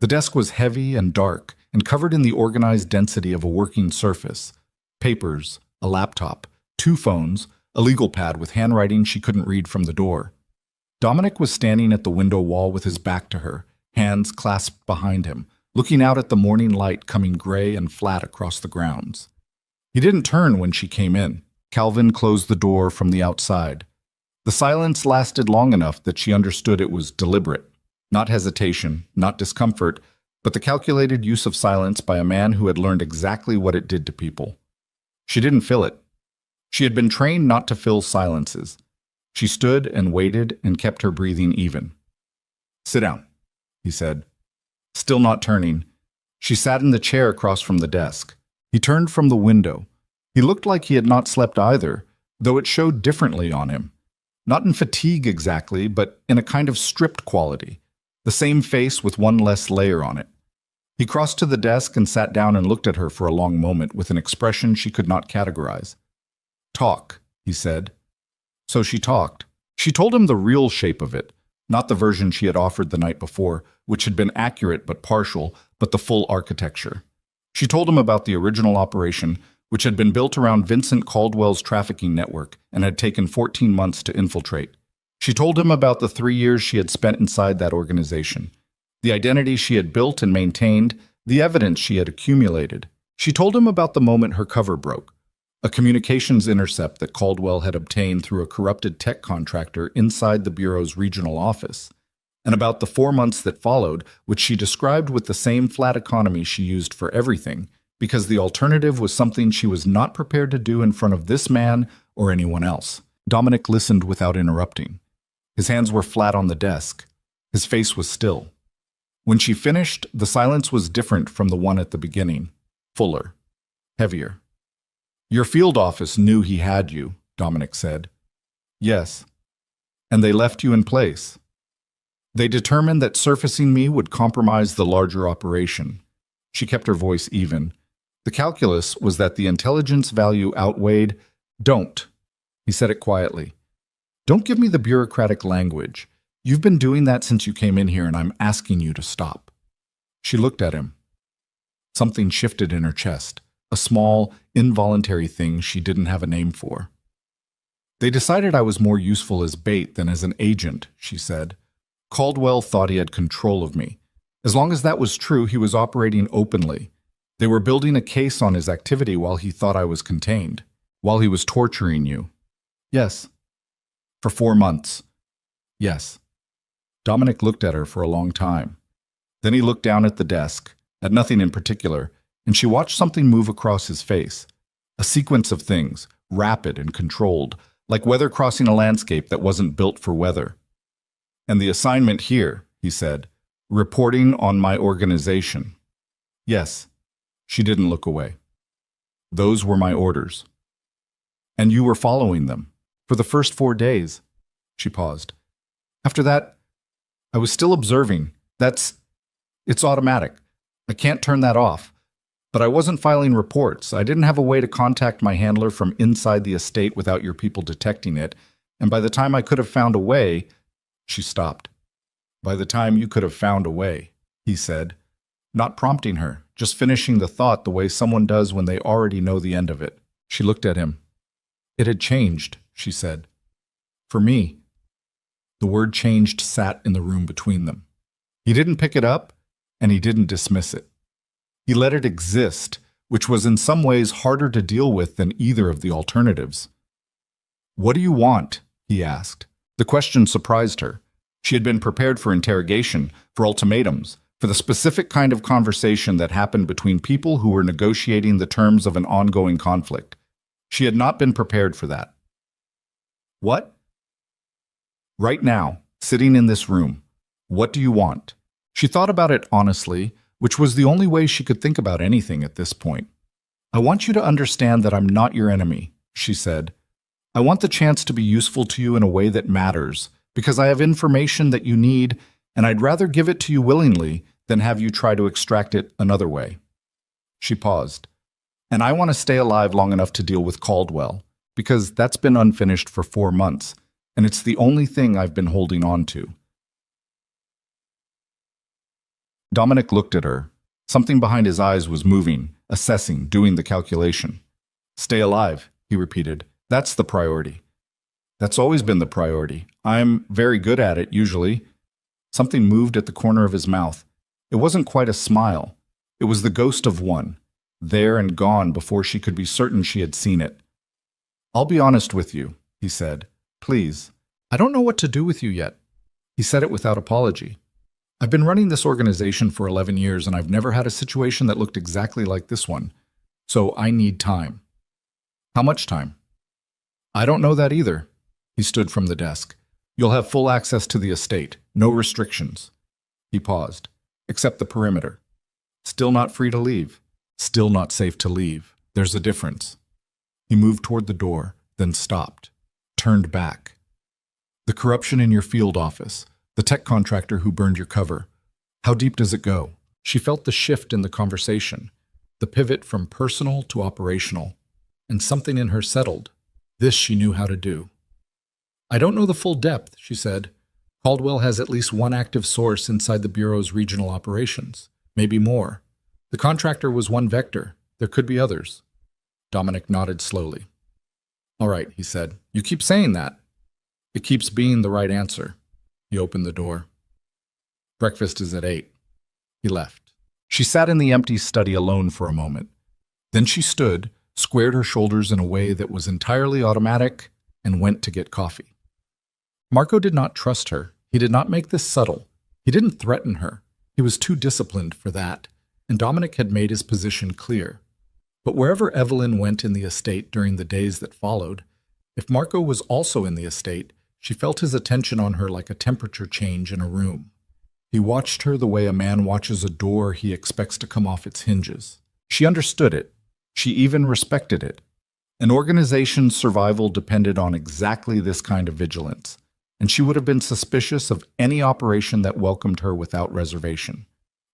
The desk was heavy and dark and covered in the organized density of a working surface. Papers, a laptop, 2 phones, a legal pad with handwriting she couldn't read from the door. Dominic was standing at the window wall with his back to her, hands clasped behind him, looking out at the morning light coming gray and flat across the grounds. He didn't turn when she came in. Calvin closed the door from the outside. The silence lasted long enough that she understood it was deliberate. Not hesitation, not discomfort, but the calculated use of silence by a man who had learned exactly what it did to people. She didn't feel it. She had been trained not to fill silences. She stood and waited and kept her breathing even. "Sit down," he said. Still not turning, she sat in the chair across from the desk. He turned from the window. He looked like he had not slept either, though it showed differently on him. Not in fatigue exactly, but in a kind of stripped quality. The same face with one less layer on it. He crossed to the desk and sat down and looked at her for a long moment with an expression she could not categorize. "Talk," he said. So she talked. She told him the real shape of it, not the version she had offered the night before, which had been accurate but partial, but the full architecture. She told him about the original operation, which had been built around Vincent Caldwell's trafficking network and had taken 14 months to infiltrate. She told him about the 3 years she had spent inside that organization, the identity she had built and maintained, the evidence she had accumulated. She told him about the moment her cover broke, a communications intercept that Caldwell had obtained through a corrupted tech contractor inside the Bureau's regional office, and about the 4 months that followed, which she described with the same flat economy she used for everything, because the alternative was something she was not prepared to do in front of this man or anyone else. Dominic listened without interrupting. His hands were flat on the desk. His face was still. When she finished, the silence was different from the one at the beginning, fuller, heavier. "Your field office knew he had you," Dominic said. "Yes. And they left you in place. They determined that surfacing me would compromise the larger operation." She kept her voice even. The calculus was that the intelligence value outweighed. "Don't." He said it quietly. "Don't give me the bureaucratic language. You've been doing that since you came in here, and I'm asking you to stop." She looked at him. Something shifted in her chest, a small, involuntary thing she didn't have a name for. "They decided I was more useful as bait than as an agent," she said. "Caldwell thought he had control of me. As long as that was true, he was operating openly. They were building a case on his activity while he thought I was contained, while he was torturing you." "Yes." "For 4 months." "Yes." Dominic looked at her for a long time. Then he looked down at the desk, at nothing in particular, and she watched something move across his face. A sequence of things, rapid and controlled, like weather crossing a landscape that wasn't built for weather. "And the assignment here," he said, "reporting on my organization." "Yes." She didn't look away. "Those were my orders." "And you were following them for the first 4 days." She paused. "After that, I was still observing. It's automatic. I can't turn that off. But I wasn't filing reports. I didn't have a way to contact my handler from inside the estate without your people detecting it. And by the time I could have found a way..." She stopped. "By the time you could have found a way," he said, not prompting her, just finishing the thought the way someone does when they already know the end of it. She looked at him. "It had changed," she said. "For me." The word changed sat in the room between them. He didn't pick it up, and he didn't dismiss it. He let it exist, which was in some ways harder to deal with than either of the alternatives. "What do you want?" he asked. The question surprised her. She had been prepared for interrogation, for ultimatums, for the specific kind of conversation that happened between people who were negotiating the terms of an ongoing conflict. She had not been prepared for that. "What?" "Right now, sitting in this room, what do you want?" She thought about it honestly, which was the only way she could think about anything at this point. "I want you to understand that I'm not your enemy," she said. "I want the chance to be useful to you in a way that matters, because I have information that you need, and I'd rather give it to you willingly than have you try to extract it another way." She paused. "And I want to stay alive long enough to deal with Caldwell, because that's been unfinished for 4 months, and it's the only thing I've been holding on to." Dominic looked at her. Something behind his eyes was moving, assessing, doing the calculation. "Stay alive," he repeated. "That's the priority." "That's always been the priority. I'm very good at it, usually." Something moved at the corner of his mouth. It wasn't quite a smile. It was the ghost of one, there and gone before she could be certain she had seen it. "I'll be honest with you," he said. "Please. I don't know what to do with you yet." He said it without apology. I've been running this organization for 11 years and I've never had a situation that looked exactly like this one. So I need time. How much time? I don't know that either. He stood from the desk. You'll have full access to the estate. No restrictions. He paused. Except the perimeter. Still not free to leave. Still not safe to leave. There's a difference. He moved toward the door, then stopped. Turned back. The corruption in your field office. The tech contractor who burned your cover. How deep does it go? She felt the shift in the conversation. The pivot from personal to operational. And something in her settled. This she knew how to do. I don't know the full depth, she said. Caldwell has at least one active source inside the Bureau's regional operations. Maybe more. The contractor was one vector. There could be others. Dominic nodded slowly. All right, he said. You keep saying that. It keeps being the right answer. He opened the door. Breakfast is at 8. He left. She sat in the empty study alone for a moment. Then she stood, squared her shoulders in a way that was entirely automatic, and went to get coffee. Marco did not trust her. He did not make this subtle. He didn't threaten her. He was too disciplined for that, and Dominic had made his position clear. But wherever Evelyn went in the estate during the days that followed, if Marco was also in the estate, she felt his attention on her like a temperature change in a room. He watched her the way a man watches a door he expects to come off its hinges. She understood it. She even respected it. An organization's survival depended on exactly this kind of vigilance, and she would have been suspicious of any operation that welcomed her without reservation.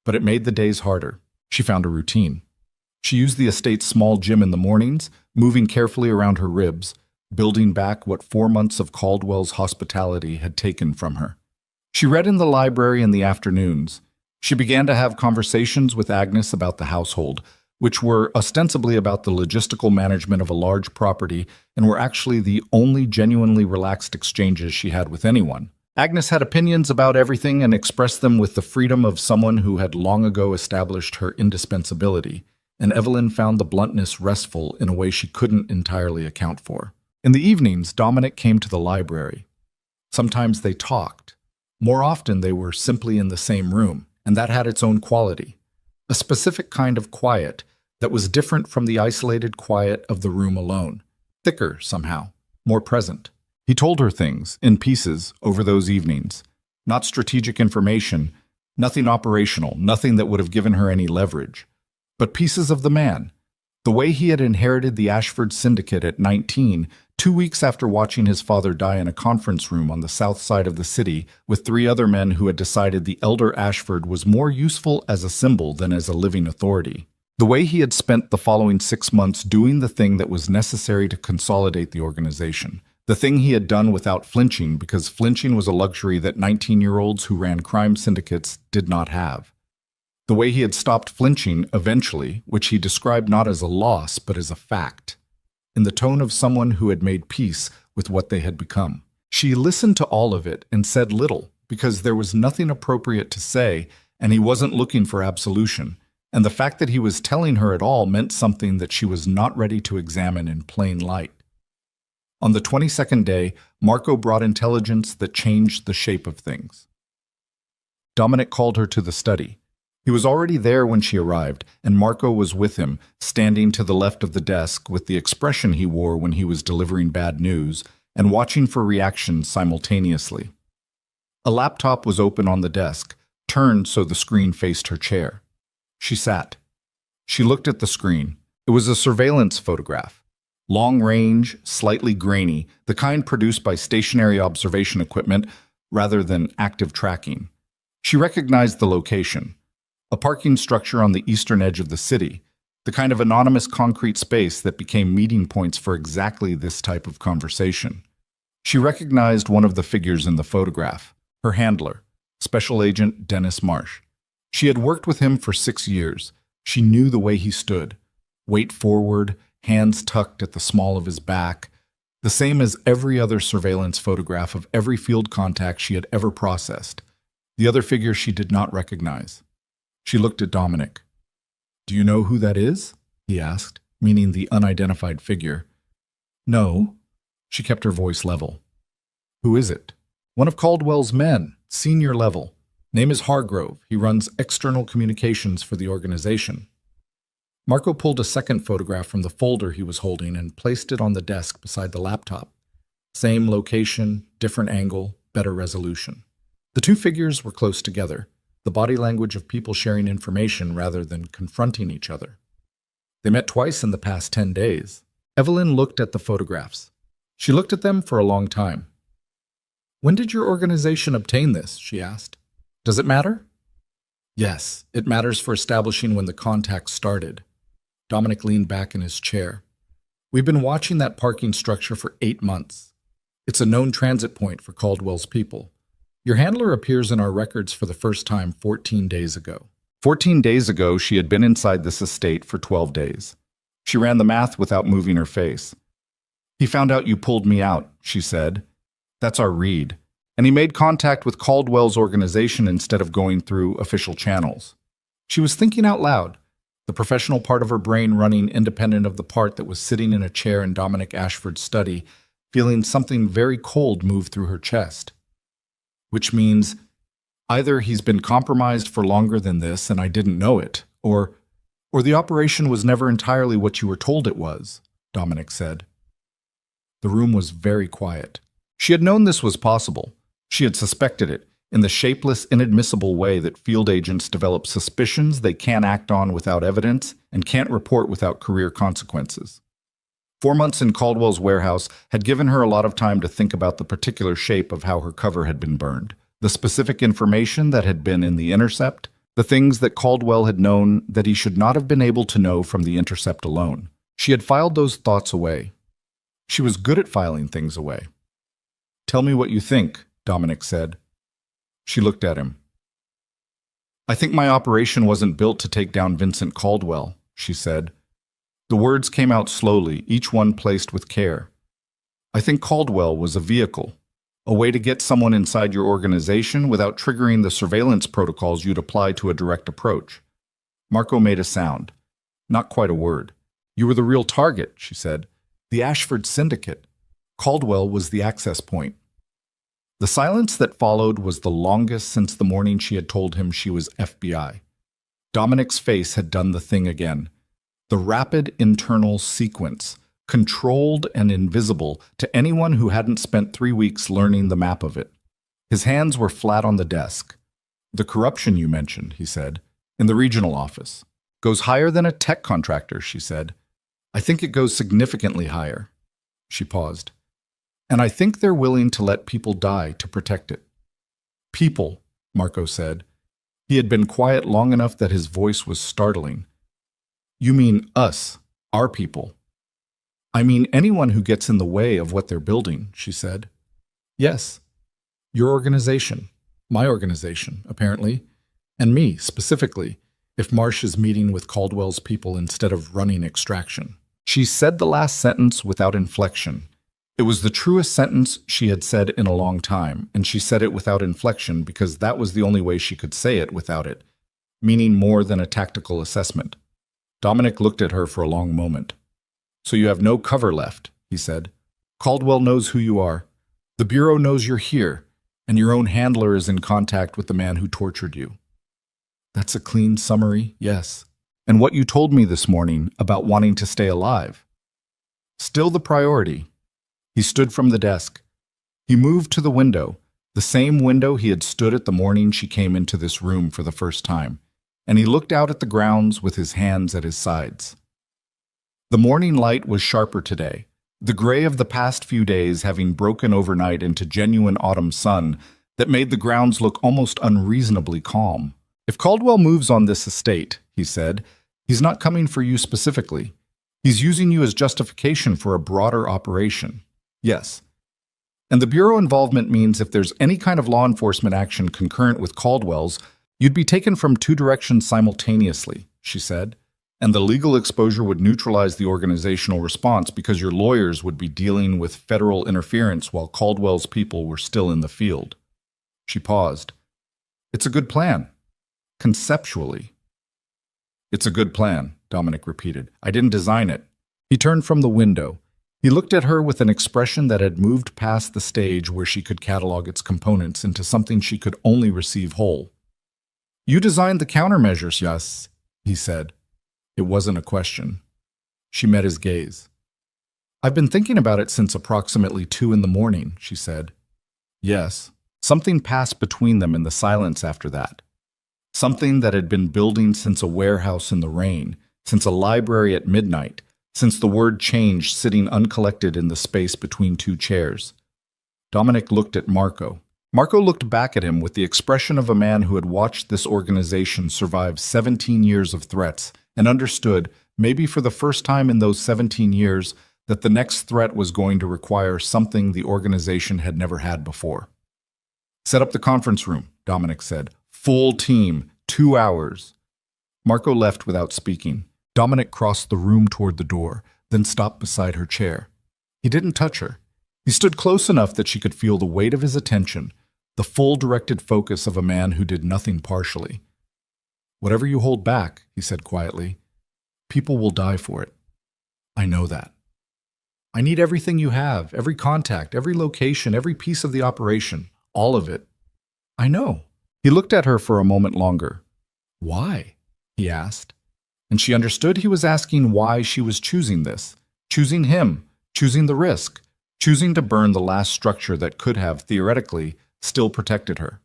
But it made the days harder. She found a routine. She used the estate's small gym in the mornings, moving carefully around her ribs, building back what 4 months of Caldwell's hospitality had taken from her. She read in the library in the afternoons. She began to have conversations with Agnes about the household, which were ostensibly about the logistical management of a large property and were actually the only genuinely relaxed exchanges she had with anyone. Agnes had opinions about everything and expressed them with the freedom of someone who had long ago established her indispensability, and Evelyn found the bluntness restful in a way she couldn't entirely account for. In the evenings, Dominic came to the library. Sometimes they talked. More often, they were simply in the same room, and that had its own quality. A specific kind of quiet that was different from the isolated quiet of the room alone. Thicker, somehow. More present. He told her things, in pieces, over those evenings. Not strategic information, nothing operational, nothing that would have given her any leverage. But pieces of the man. The way he had inherited the Ashford Syndicate at 19, 2 weeks after watching his father die in a conference room on the south side of the city with 3 other men who had decided the elder Ashford was more useful as a symbol than as a living authority. The way he had spent the following 6 months doing the thing that was necessary to consolidate the organization. The thing he had done without flinching, because flinching was a luxury that 19-year-olds who ran crime syndicates did not have. The way he had stopped flinching eventually, which he described not as a loss but as a fact, in the tone of someone who had made peace with what they had become. She listened to all of it and said little, because there was nothing appropriate to say, and he wasn't looking for absolution, and the fact that he was telling her at all meant something that she was not ready to examine in plain light. On the 22nd day, Marco brought intelligence that changed the shape of things. Dominic called her to the study. He was already there when she arrived, and Marco was with him, standing to the left of the desk with the expression he wore when he was delivering bad news, and watching for reactions simultaneously. A laptop was open on the desk, turned so the screen faced her chair. She sat. She looked at the screen. It was a surveillance photograph. Long range, slightly grainy, the kind produced by stationary observation equipment rather than active tracking. She recognized the location. A parking structure on the eastern edge of the city, the kind of anonymous concrete space that became meeting points for exactly this type of conversation. She recognized one of the figures in the photograph, her handler, Special Agent Dennis Marsh. She had worked with him for 6 years. She knew the way he stood, weight forward, hands tucked at the small of his back, the same as every other surveillance photograph of every field contact she had ever processed. The other figure she did not recognize. She looked at Dominic. "Do you know who that is?" he asked, meaning the unidentified figure. "No." She kept her voice level. "Who is it?" "One of Caldwell's men, senior level. Name is Hargrove. He runs external communications for the organization. Marco pulled a second photograph from the folder he was holding and placed it on the desk beside the laptop. Same location, different angle, better resolution. The two figures were close together, the body language of people sharing information rather than confronting each other. They met twice in the past 10 days. Evelyn looked at the photographs. She looked at them for a long time. "When did your organization obtain this?" she asked. "Does it matter?" "Yes, it matters for establishing when the contact started." Dominic leaned back in his chair. "We've been watching that parking structure for 8 months. It's a known transit point for Caldwell's people. Your handler appears in our records for the first time 14 days ago." 14 days ago, she had been inside this estate for 12 days. She ran the math without moving her face. "He found out you pulled me out," she said. "That's our read. And he made contact with Caldwell's organization instead of going through official channels." She was thinking out loud, the professional part of her brain running independent of the part that was sitting in a chair in Dominic Ashford's study, feeling something very cold move through her chest. Which means, either he's been compromised for longer than this and I didn't know it, or the operation was never entirely what you were told it was, Dominic said. The room was very quiet. She had known this was possible. She had suspected it, in the shapeless, inadmissible way that field agents develop suspicions they can't act on without evidence and can't report without career consequences. 4 months in Caldwell's warehouse had given her a lot of time to think about the particular shape of how her cover had been burned, the specific information that had been in the intercept, the things that Caldwell had known that he should not have been able to know from the intercept alone. She had filed those thoughts away. She was good at filing things away. "Tell me what you think," Dominic said. She looked at him. "I think my operation wasn't built to take down Vincent Caldwell," she said. The words came out slowly, each one placed with care. "I think Caldwell was a vehicle, a way to get someone inside your organization without triggering the surveillance protocols you'd apply to a direct approach." Marco made a sound. Not quite a word. "You were the real target," she said. "The Ashford Syndicate. Caldwell was the access point." The silence that followed was the longest since the morning she had told him she was FBI. Dominic's face had done the thing again. The rapid internal sequence, controlled and invisible to anyone who hadn't spent 3 weeks learning the map of it. His hands were flat on the desk. "The corruption you mentioned," he said, "in the regional office. Goes higher than a tech contractor," she said. "I think it goes significantly higher." She paused. "And I think they're willing to let people die to protect it." "People," Marco said. He had been quiet long enough that his voice was startling. "You mean us, our people?" "I mean anyone who gets in the way of what they're building," she said. "Yes. Your organization, my organization, apparently, and me, specifically, if Marsh is meeting with Caldwell's people instead of running extraction." She said the last sentence without inflection. It was the truest sentence she had said in a long time, and she said it without inflection because that was the only way she could say it without it, meaning more than a tactical assessment. Dominic looked at her for a long moment. "So you have no cover left," he said. "Caldwell knows who you are. The Bureau knows you're here, and your own handler is in contact with the man who tortured you." "That's a clean summary, yes. And what you told me this morning about wanting to stay alive." "Still the priority." He stood from the desk. He moved to the window, the same window he had stood at the morning she came into this room for the first time, and he looked out at the grounds with his hands at his sides. The morning light was sharper today, the gray of the past few days having broken overnight into genuine autumn sun that made the grounds look almost unreasonably calm. "If Caldwell moves on this estate," he said, "he's not coming for you specifically. He's using you as justification for a broader operation." "Yes. And the Bureau involvement means if there's any kind of law enforcement action concurrent with Caldwell's, you'd be taken from 2 directions simultaneously," she said, "and the legal exposure would neutralize the organizational response because your lawyers would be dealing with federal interference while Caldwell's people were still in the field." She paused. "It's a good plan. Conceptually." "It's a good plan," Dominic repeated. "I didn't design it." He turned from the window. He looked at her with an expression that had moved past the stage where she could catalog its components into something she could only receive whole. You designed the countermeasures, yes, he said. It wasn't a question. She met his gaze. I've been thinking about it since approximately 2 in the morning, she said. Yes. Something passed between them in the silence after that. Something that had been building since a warehouse in the rain, since a library at midnight, since the word change sitting uncollected in the space between two chairs. Dominic looked at Marco. Marco looked back at him with the expression of a man who had watched this organization survive 17 years of threats and understood, maybe for the first time in those 17 years, that the next threat was going to require something the organization had never had before. Set up the conference room, Dominic said. Full team, 2 hours. Marco left without speaking. Dominic crossed the room toward the door, then stopped beside her chair. He didn't touch her. He stood close enough that she could feel the weight of his attention, the full directed focus of a man who did nothing partially. Whatever you hold back, he said quietly, people will die for it. I know that. I need everything you have, every contact, every location, every piece of the operation, all of it. I know. He looked at her for a moment longer. Why? He asked. And she understood he was asking why she was choosing this, choosing him, choosing the risk, choosing to burn the last structure that could have, theoretically, still protected her.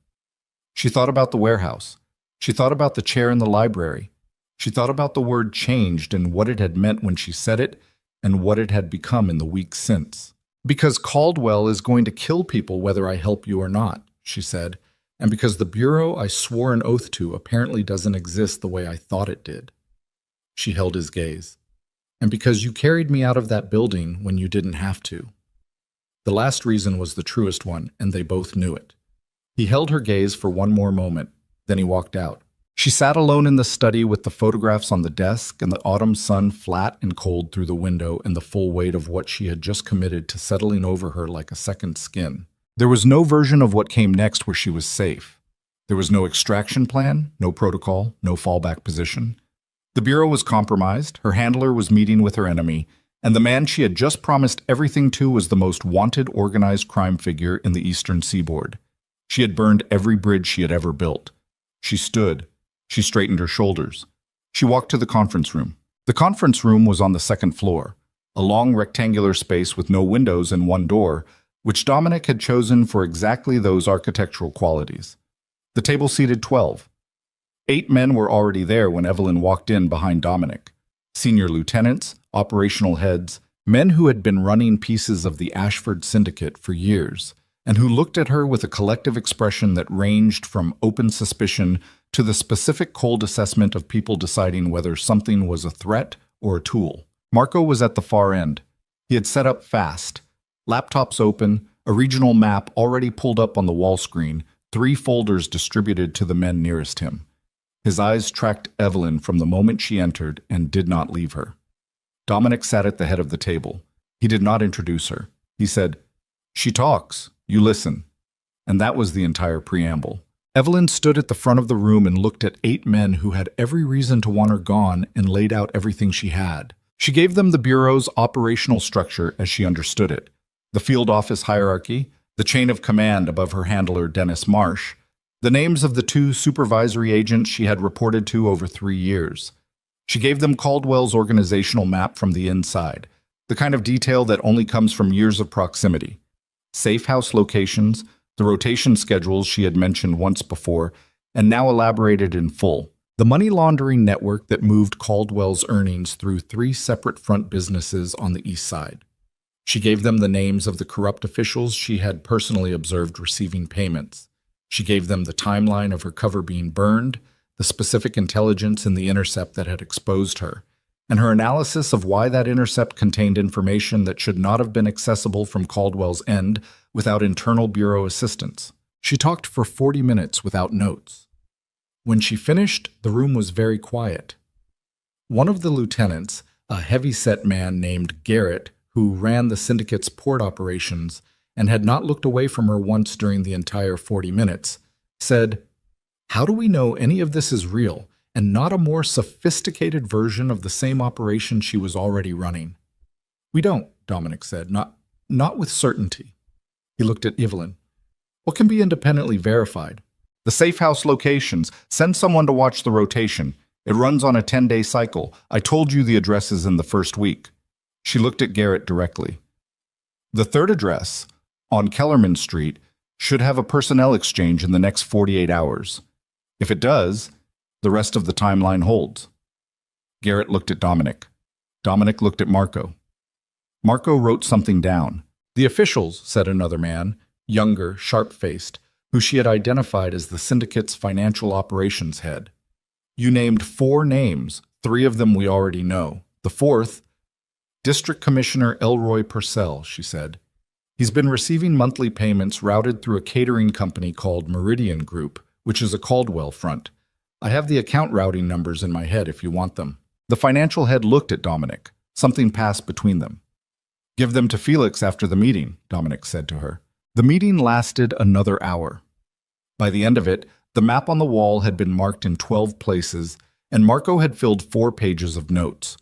She thought about the warehouse. She thought about the chair in the library. She thought about the word changed and what it had meant when she said it and what it had become in the weeks since. Because Caldwell is going to kill people whether I help you or not, she said, and because the bureau I swore an oath to apparently doesn't exist the way I thought it did. She held his gaze. And because you carried me out of that building when you didn't have to. The last reason was the truest one, and they both knew it. He held her gaze for one more moment, then he walked out. She sat alone in the study with the photographs on the desk and the autumn sun flat and cold through the window and the full weight of what she had just committed to settling over her like a second skin. There was no version of what came next where she was safe. There was no extraction plan, no protocol, no fallback position. The bureau was compromised, her handler was meeting with her enemy, and the man she had just promised everything to was the most wanted organized crime figure in the eastern seaboard. She had burned every bridge she had ever built. She stood. She straightened her shoulders. She walked to the conference room. The conference room was on the second floor, a long rectangular space with no windows and one door, which Dominic had chosen for exactly those architectural qualities. The table seated 12. 8 men were already there when Evelyn walked in behind Dominic. Senior lieutenants, operational heads, men who had been running pieces of the Ashford Syndicate for years, and who looked at her with a collective expression that ranged from open suspicion to the specific cold assessment of people deciding whether something was a threat or a tool. Marco was at the far end. He had set up fast. Laptops open, a regional map already pulled up on the wall screen, 3 folders distributed to the men nearest him. His eyes tracked Evelyn from the moment she entered and did not leave her. Dominic sat at the head of the table. He did not introduce her. He said, "She talks. You listen." And that was the entire preamble. Evelyn stood at the front of the room and looked at 8 men who had every reason to want her gone and laid out everything she had. She gave them the Bureau's operational structure as she understood it, the field office hierarchy, the chain of command above her handler Dennis Marsh, the names of the 2 supervisory agents she had reported to over 3 years. She gave them Caldwell's organizational map from the inside, the kind of detail that only comes from years of proximity. Safe house locations, the rotation schedules she had mentioned once before, and now elaborated in full. The money laundering network that moved Caldwell's earnings through 3 separate front businesses on the east side. She gave them the names of the corrupt officials she had personally observed receiving payments. She gave them the timeline of her cover being burned, the specific intelligence in the intercept that had exposed her, and her analysis of why that intercept contained information that should not have been accessible from Caldwell's end without internal bureau assistance. She talked for 40 minutes without notes. When she finished, the room was very quiet. One of the lieutenants, a heavy-set man named Garrett, who ran the syndicate's port operations and had not looked away from her once during the entire 40 minutes, said, "How do we know any of this is real and not a more sophisticated version of the same operation she was already running?" "We don't," Dominic said, not with certainty. He looked at Evelyn. "What can be independently verified? The safe house locations. Send someone to watch the rotation. It runs on a 10-day cycle. I told you the addresses in the first week. She looked at Garrett directly. The third address, on Kellerman Street, should have a personnel exchange in the next 48 hours. If it does, the rest of the timeline holds. Garrett looked at Dominic. Dominic looked at Marco. Marco wrote something down. The officials, said another man, younger, sharp-faced, who she had identified as the syndicate's financial operations head. You named 4 names, 3 of them we already know. The fourth, District Commissioner Elroy Purcell, she said. He's been receiving monthly payments routed through a catering company called Meridian Group, which is a Caldwell front. I have the account routing numbers in my head if you want them. The financial head looked at Dominic. Something passed between them. Give them to Felix after the meeting, Dominic said to her. The meeting lasted another hour. By the end of it, the map on the wall had been marked in 12 places, and Marco had filled 4 pages of notes.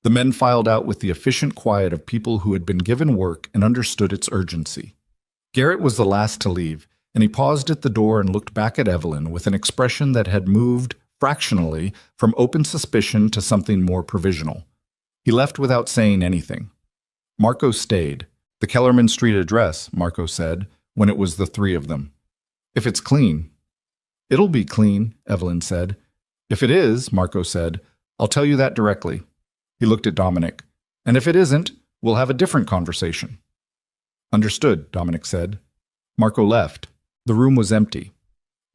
The men filed out with the efficient quiet of people who had been given work and understood its urgency. Garrett was the last to leave, and he paused at the door and looked back at Evelyn with an expression that had moved, fractionally, from open suspicion to something more provisional. He left without saying anything. Marco stayed. The Kellerman Street address, Marco said, when it was the 3 of them. If it's clean. It'll be clean, Evelyn said. If it is, Marco said, I'll tell you that directly. He looked at Dominic. And if it isn't, we'll have a different conversation. Understood, Dominic said. Marco left. The room was empty.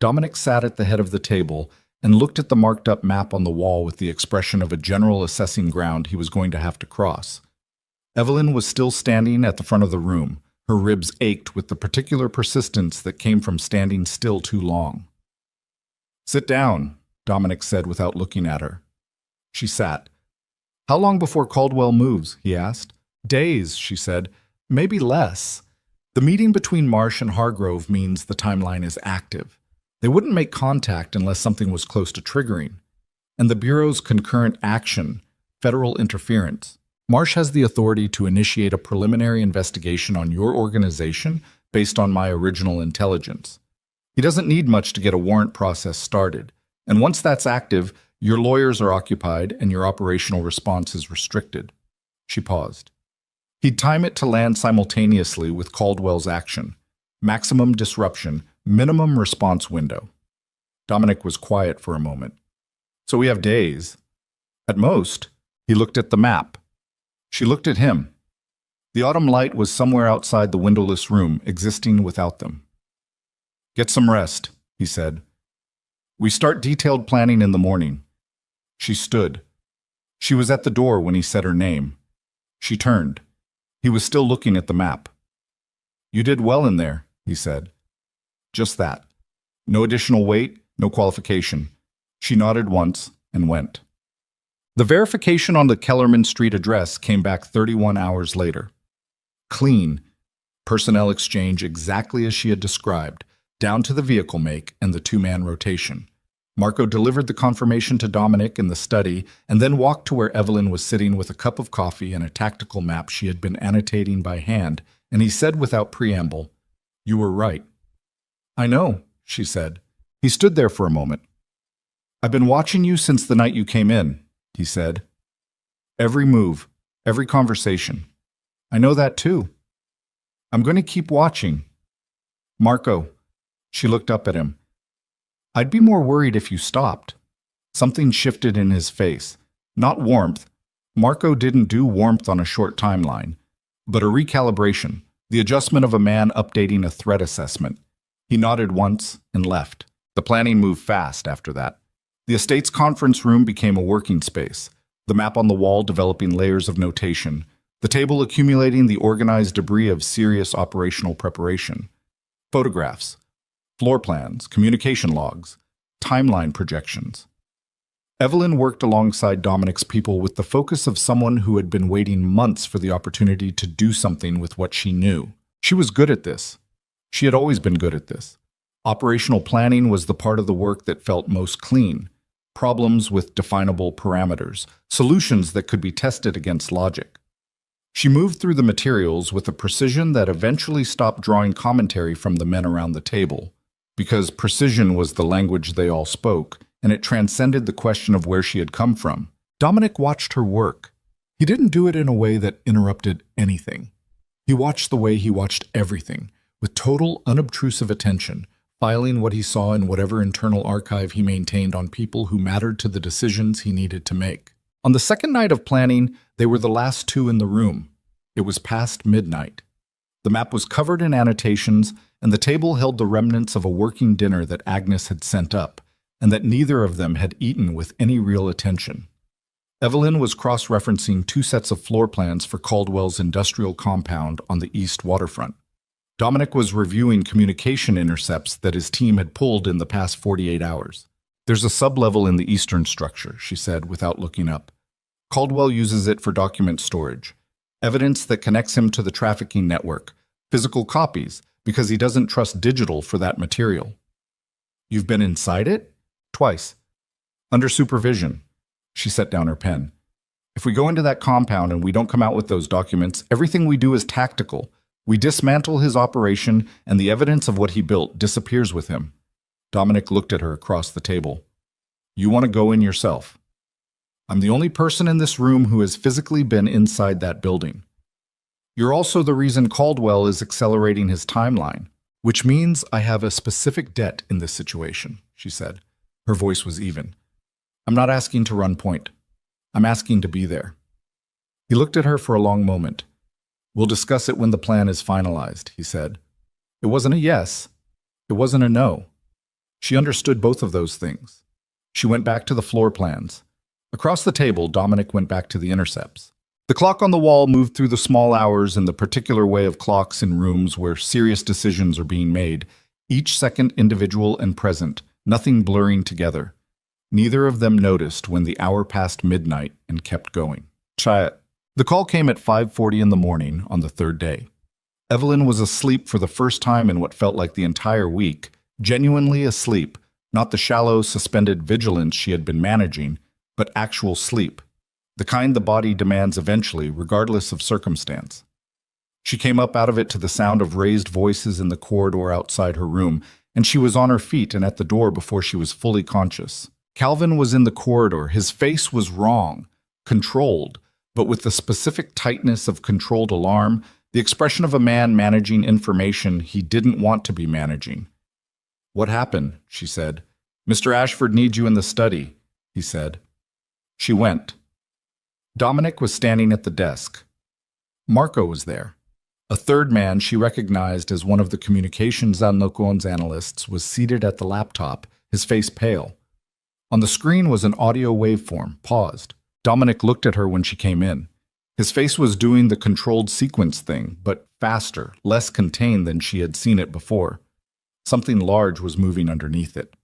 Dominic sat at the head of the table and looked at the marked-up map on the wall with the expression of a general assessing ground he was going to have to cross. Evelyn was still standing at the front of the room. Her ribs ached with the particular persistence that came from standing still too long. Sit down, Dominic said without looking at her. She sat. How long before Caldwell moves? He asked. Days, she said. Maybe less. The meeting between Marsh and Hargrove means the timeline is active. They wouldn't make contact unless something was close to triggering. And the Bureau's concurrent action, federal interference. Marsh has the authority to initiate a preliminary investigation on your organization based on my original intelligence. He doesn't need much to get a warrant process started. And once that's active, your lawyers are occupied and your operational response is restricted. She paused. He'd time it to land simultaneously with Caldwell's action. Maximum disruption, minimum response window. Dominic was quiet for a moment. So we have days. At most, he looked at the map. She looked at him. The autumn light was somewhere outside the windowless room, existing without them. Get some rest, he said. We start detailed planning in the morning. She stood. She was at the door when he said her name. She turned. He was still looking at the map. You did well in there, he said. Just that. No additional weight, no qualification. She nodded once and went. The verification on the Kellerman Street address came back 31 hours later. Clean. Personnel exchange exactly as she had described, down to the vehicle make and the 2-man rotation. Marco delivered the confirmation to Dominic in the study and then walked to where Evelyn was sitting with a cup of coffee and a tactical map she had been annotating by hand, and he said without preamble, You were right. I know, she said. He stood there for a moment. I've been watching you since the night you came in, he said. Every move, every conversation. I know that too. I'm going to keep watching. Marco, she looked up at him. I'd be more worried if you stopped. Something shifted in his face. Not warmth. Marco didn't do warmth on a short timeline, but a recalibration, the adjustment of a man updating a threat assessment. He nodded once and left. The planning moved fast after that. The estate's conference room became a working space, the map on the wall developing layers of notation, the table accumulating the organized debris of serious operational preparation. Photographs, floor plans, communication logs, timeline projections. Evelyn worked alongside Dominic's people with the focus of someone who had been waiting months for the opportunity to do something with what she knew. She was good at this. She had always been good at this. Operational planning was the part of the work that felt most clean. Problems with definable parameters, solutions that could be tested against logic. She moved through the materials with a precision that eventually stopped drawing commentary from the men around the table. because precision was the language they all spoke, and it transcended the question of where she had come from. Dominic watched her work. He didn't do it in a way that interrupted anything. He watched the way he watched everything, with total, unobtrusive attention, filing what he saw in whatever internal archive he maintained on people who mattered to the decisions he needed to make. On the second night of planning, they were the last two in the room. It was past midnight. The map was covered in annotations, and the table held the remnants of a working dinner that Agnes had sent up, and that neither of them had eaten with any real attention. Evelyn was cross-referencing two sets of floor plans for Caldwell's industrial compound on the east waterfront. Dominic was reviewing communication intercepts that his team had pulled in the past 48 hours. "There's a sublevel in the eastern structure," she said without looking up. "Caldwell uses it for document storage. Evidence that connects him to the trafficking network. Physical copies, because he doesn't trust digital for that material." "You've been inside it?" "Twice. Under supervision." She set down her pen. "If we go into that compound and we don't come out with those documents, everything we do is tactical. We dismantle his operation, and the evidence of what he built disappears with him." Dominic looked at her across the table. "You want to go in yourself?" "I'm the only person in this room who has physically been inside that building. You're also the reason Caldwell is accelerating his timeline, which means I have a specific debt in this situation," she said. Her voice was even. "I'm not asking to run point. I'm asking to be there." He looked at her for a long moment. "We'll discuss it when the plan is finalized," he said. It wasn't a yes. It wasn't a no. She understood both of those things. She went back to the floor plans. Across the table, Dominic went back to the intercepts. The clock on the wall moved through the small hours in the particular way of clocks in rooms where serious decisions are being made, each second individual and present, nothing blurring together. Neither of them noticed when the hour passed midnight and kept going. Chayat. The call came at 5:40 in the morning on the third day. Evelyn was asleep for the first time in what felt like the entire week, genuinely asleep, not the shallow, suspended vigilance she had been managing, but actual sleep, the kind the body demands eventually, regardless of circumstance. She came up out of it to the sound of raised voices in the corridor outside her room, and she was on her feet and at the door before she was fully conscious. Calvin was in the corridor. His face was wrong, controlled, but with the specific tightness of controlled alarm, the expression of a man managing information he didn't want to be managing. "What happened?" she said. "Mr. Ashford needs you in the study," he said. She went. Dominic was standing at the desk. Marco was there. A third man she recognized as one of the communications analysts was seated at the laptop, his face pale. On the screen was an audio waveform, paused. Dominic looked at her when she came in. His face was doing the controlled sequence thing, but faster, less contained than she had seen it before. Something large was moving underneath it.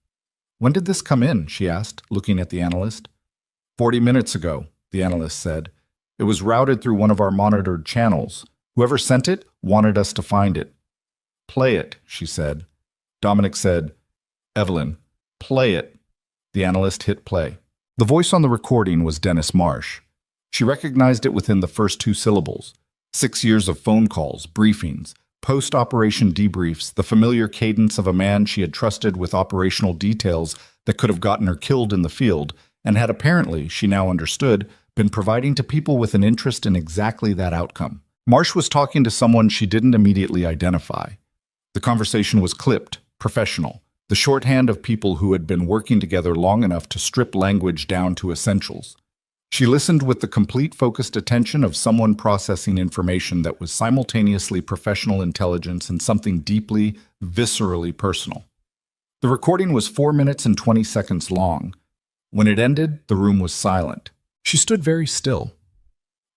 "When did this come in?" she asked, looking at the analyst. 40 minutes ago, the analyst said. "It was routed through one of our monitored channels. Whoever sent it wanted us to find it." "Play it," she said. Dominic said, "Evelyn, play it." The analyst hit play. The voice on the recording was Dennis Marsh. She recognized it within the first two syllables. 6 years of phone calls, briefings, post-operation debriefs, the familiar cadence of a man she had trusted with operational details that could have gotten her killed in the field, and had apparently, she now understood, been providing to people with an interest in exactly that outcome. Marsh was talking to someone she didn't immediately identify. The conversation was clipped, professional, the shorthand of people who had been working together long enough to strip language down to essentials. She listened with the complete focused attention of someone processing information that was simultaneously professional intelligence and something deeply, viscerally personal. The recording was 4 minutes and 20 seconds long. When it ended, the room was silent. She stood very still.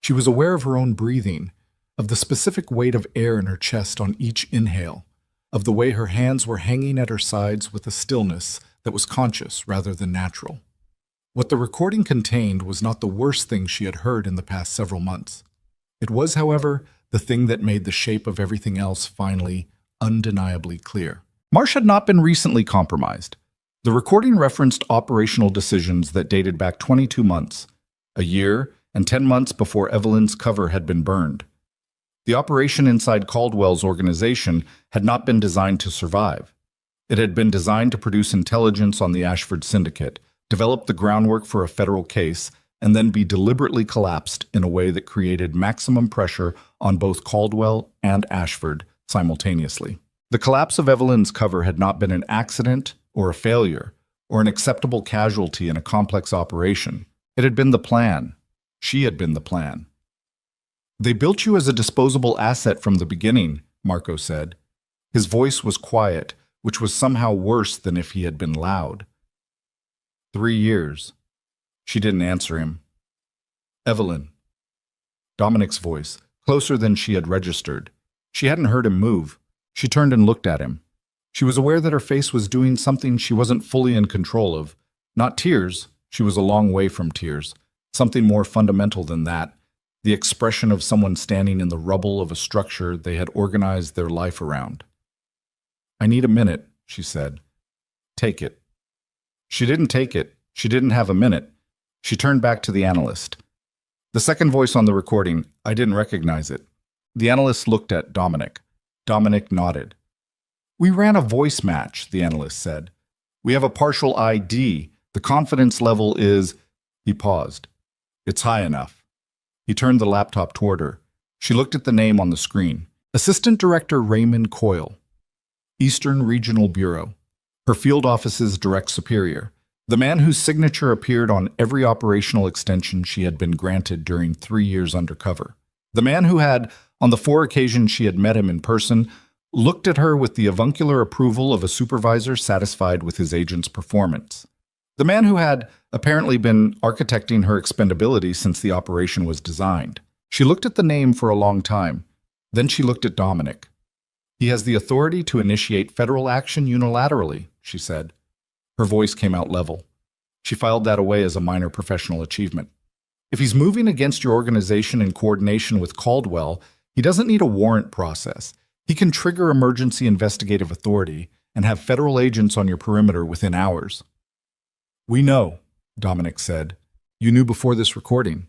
She was aware of her own breathing, of the specific weight of air in her chest on each inhale, of the way her hands were hanging at her sides with a stillness that was conscious rather than natural. What the recording contained was not the worst thing she had heard in the past several months. It was, however, the thing that made the shape of everything else finally, undeniably clear. Marsh had not been recently compromised. The recording referenced operational decisions that dated back 22 months, a year and 10 months before Evelyn's cover had been burned. The operation inside Caldwell's organization had not been designed to survive. It had been designed to produce intelligence on the Ashford Syndicate, develop the groundwork for a federal case, and then be deliberately collapsed in a way that created maximum pressure on both Caldwell and Ashford simultaneously. The collapse of Evelyn's cover had not been an accident or a failure or an acceptable casualty in a complex operation. It had been the plan. She had been the plan. "They built you as a disposable asset from the beginning," Marco said. His voice was quiet, which was somehow worse than if he had been loud. 3 years. She didn't answer him. "Evelyn." Dominic's voice, closer than she had registered. She hadn't heard him move. She turned and looked at him. She was aware that her face was doing something she wasn't fully in control of. Not tears. She was a long way from tears. Something more fundamental than that. The expression of someone standing in the rubble of a structure they had organized their life around. "I need a minute," she said. "Take it." She didn't take it. She didn't have a minute. She turned back to the analyst. The second voice on the recording, I didn't recognize it. The analyst looked at Dominic. Dominic nodded. "We ran a voice match," the analyst said. "We have a partial ID. The confidence level is—" He paused. "It's high enough." He turned the laptop toward her. She looked at the name on the screen. Assistant Director Raymond Coyle. Eastern Regional Bureau. Her field office's direct superior. The man whose signature appeared on every operational extension she had been granted during 3 years undercover. The man who had, on the 4 occasions she had met him in person, looked at her with the avuncular approval of a supervisor satisfied with his agent's performance. The man who had apparently been architecting her expendability since the operation was designed. She looked at the name for a long time. Then she looked at Dominic. "He has the authority to initiate federal action unilaterally," she said. Her voice came out level. She filed that away as a minor professional achievement. "If he's moving against your organization in coordination with Caldwell, he doesn't need a warrant process. He can trigger emergency investigative authority and have federal agents on your perimeter within hours." "We know," Dominic said. "You knew before this recording."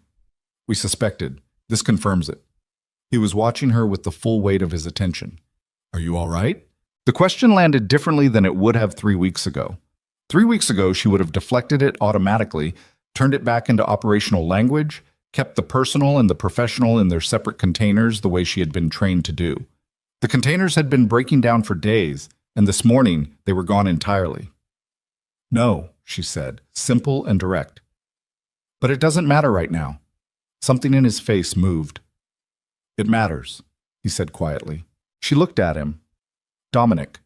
"We suspected. This confirms it." He was watching her with the full weight of his attention. "Are you all right?" The question landed differently than it would have 3 weeks ago. 3 weeks ago, she would have deflected it automatically, turned it back into operational language, kept the personal and the professional in their separate containers the way she had been trained to do. The containers had been breaking down for days, and this morning they were gone entirely. "No," she said, simple and direct. "But it doesn't matter right now." Something in his face moved. "It matters," he said quietly. She looked at him. "Dominic,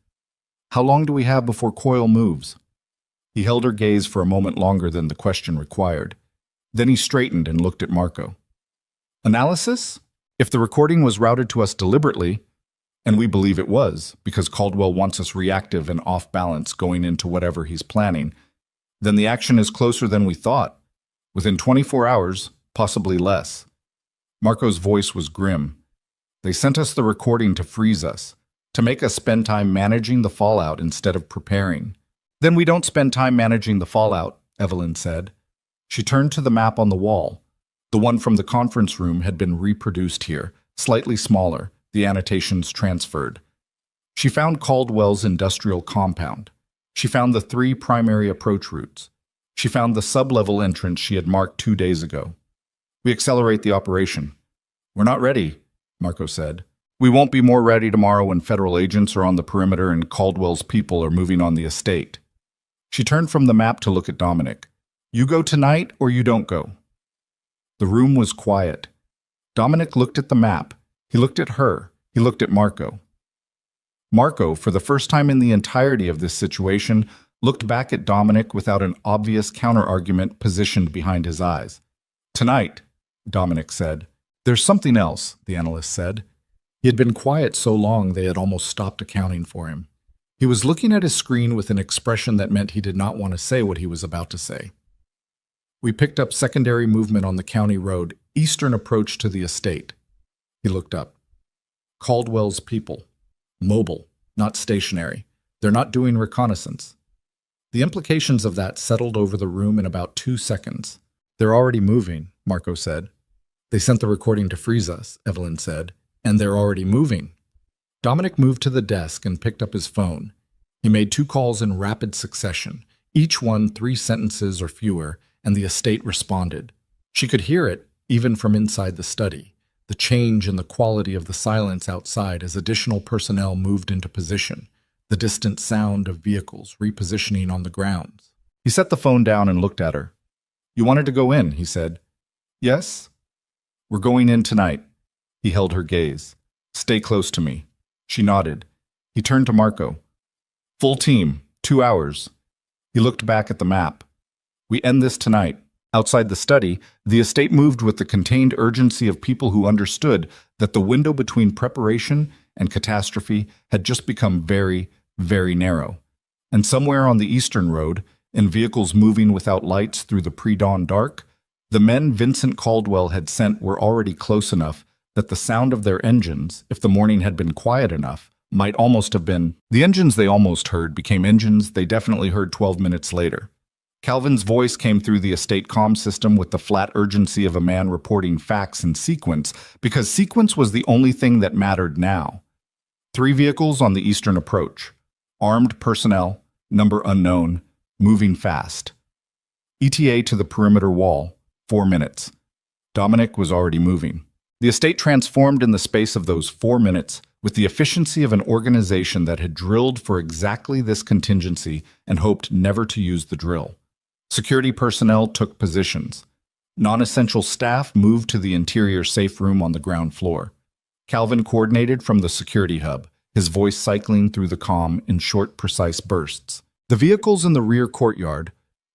how long do we have before Coyle moves?" He held her gaze for a moment longer than the question required. Then he straightened and looked at Marco. "Analysis? If the recording was routed to us deliberately, and we believe it was, because Caldwell wants us reactive and off balance going into whatever he's planning, then the action is closer than we thought. Within 24 hours, possibly less." Marco's voice was grim. "They sent us the recording to freeze us, to make us spend time managing the fallout instead of preparing." "Then we don't spend time managing the fallout," Evelyn said. She turned to the map on the wall. The one from the conference room had been reproduced here, slightly smaller, the annotations transferred. She found Caldwell's industrial compound. She found the 3 primary approach routes. She found the sub-level entrance she had marked 2 days ago. "We accelerate the operation." "We're not ready," Marco said. "We won't be more ready tomorrow when federal agents are on the perimeter and Caldwell's people are moving on the estate." She turned from the map to look at Dominic. "You go tonight or you don't go." The room was quiet. Dominic looked at the map. He looked at her. He looked at Marco. Marco, for the first time in the entirety of this situation, looked back at Dominic without an obvious counter-argument positioned behind his eyes. "Tonight," Dominic said. "There's something else," the analyst said. He had been quiet so long they had almost stopped accounting for him. He was looking at his screen with an expression that meant he did not want to say what he was about to say. "We picked up secondary movement on the county road, eastern approach to the estate." He looked up. "Caldwell's people. Mobile, not stationary. They're not doing reconnaissance." The implications of that settled over the room in about 2 seconds. "They're already moving," Marco said. "They sent the recording to freeze us," Evelyn said. "And they're already moving." Dominic moved to the desk and picked up his phone. He made 2 calls in rapid succession, each one 3 sentences or fewer, and the estate responded. She could hear it, even from inside the study, the change in the quality of the silence outside as additional personnel moved into position, the distant sound of vehicles repositioning on the grounds. He set the phone down and looked at her. "You wanted to go in," he said. "Yes?" "We're going in tonight." He held her gaze. "Stay close to me." She nodded. He turned to Marco. "Full team, 2 hours." He looked back at the map. "We end this tonight." Outside the study, the estate moved with the contained urgency of people who understood that the window between preparation and catastrophe had just become very, very narrow. And somewhere on the eastern road, in vehicles moving without lights through the pre-dawn dark, the men Vincent Caldwell had sent were already close enough that the sound of their engines, if the morning had been quiet enough, might almost have been. The engines they almost heard became engines they definitely heard 12 minutes later. Calvin's voice came through the estate comm system with the flat urgency of a man reporting facts in sequence, because sequence was the only thing that mattered now. 3 vehicles on the eastern approach. Armed personnel, number unknown, moving fast. ETA to the perimeter wall, 4 minutes. Dominic was already moving. The estate transformed in the space of those 4 minutes with the efficiency of an organization that had drilled for exactly this contingency and hoped never to use the drill. Security personnel took positions. Non-essential staff moved to the interior safe room on the ground floor. Calvin coordinated from the security hub, his voice cycling through the comm in short, precise bursts. The vehicles in the rear courtyard,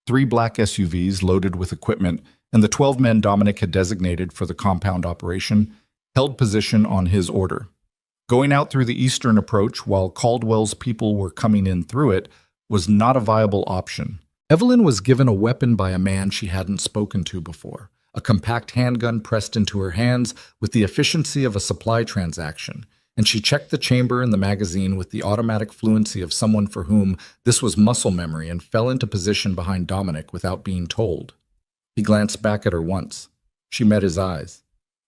3 black SUVs loaded with equipment, and the 12 men Dominic had designated for the compound operation, held position on his order. Going out through the eastern approach while Caldwell's people were coming in through it was not a viable option. Evelyn was given a weapon by a man she hadn't spoken to before, a compact handgun pressed into her hands with the efficiency of a supply transaction, and she checked the chamber and the magazine with the automatic fluency of someone for whom this was muscle memory and fell into position behind Dominic without being told. He glanced back at her once. She met his eyes.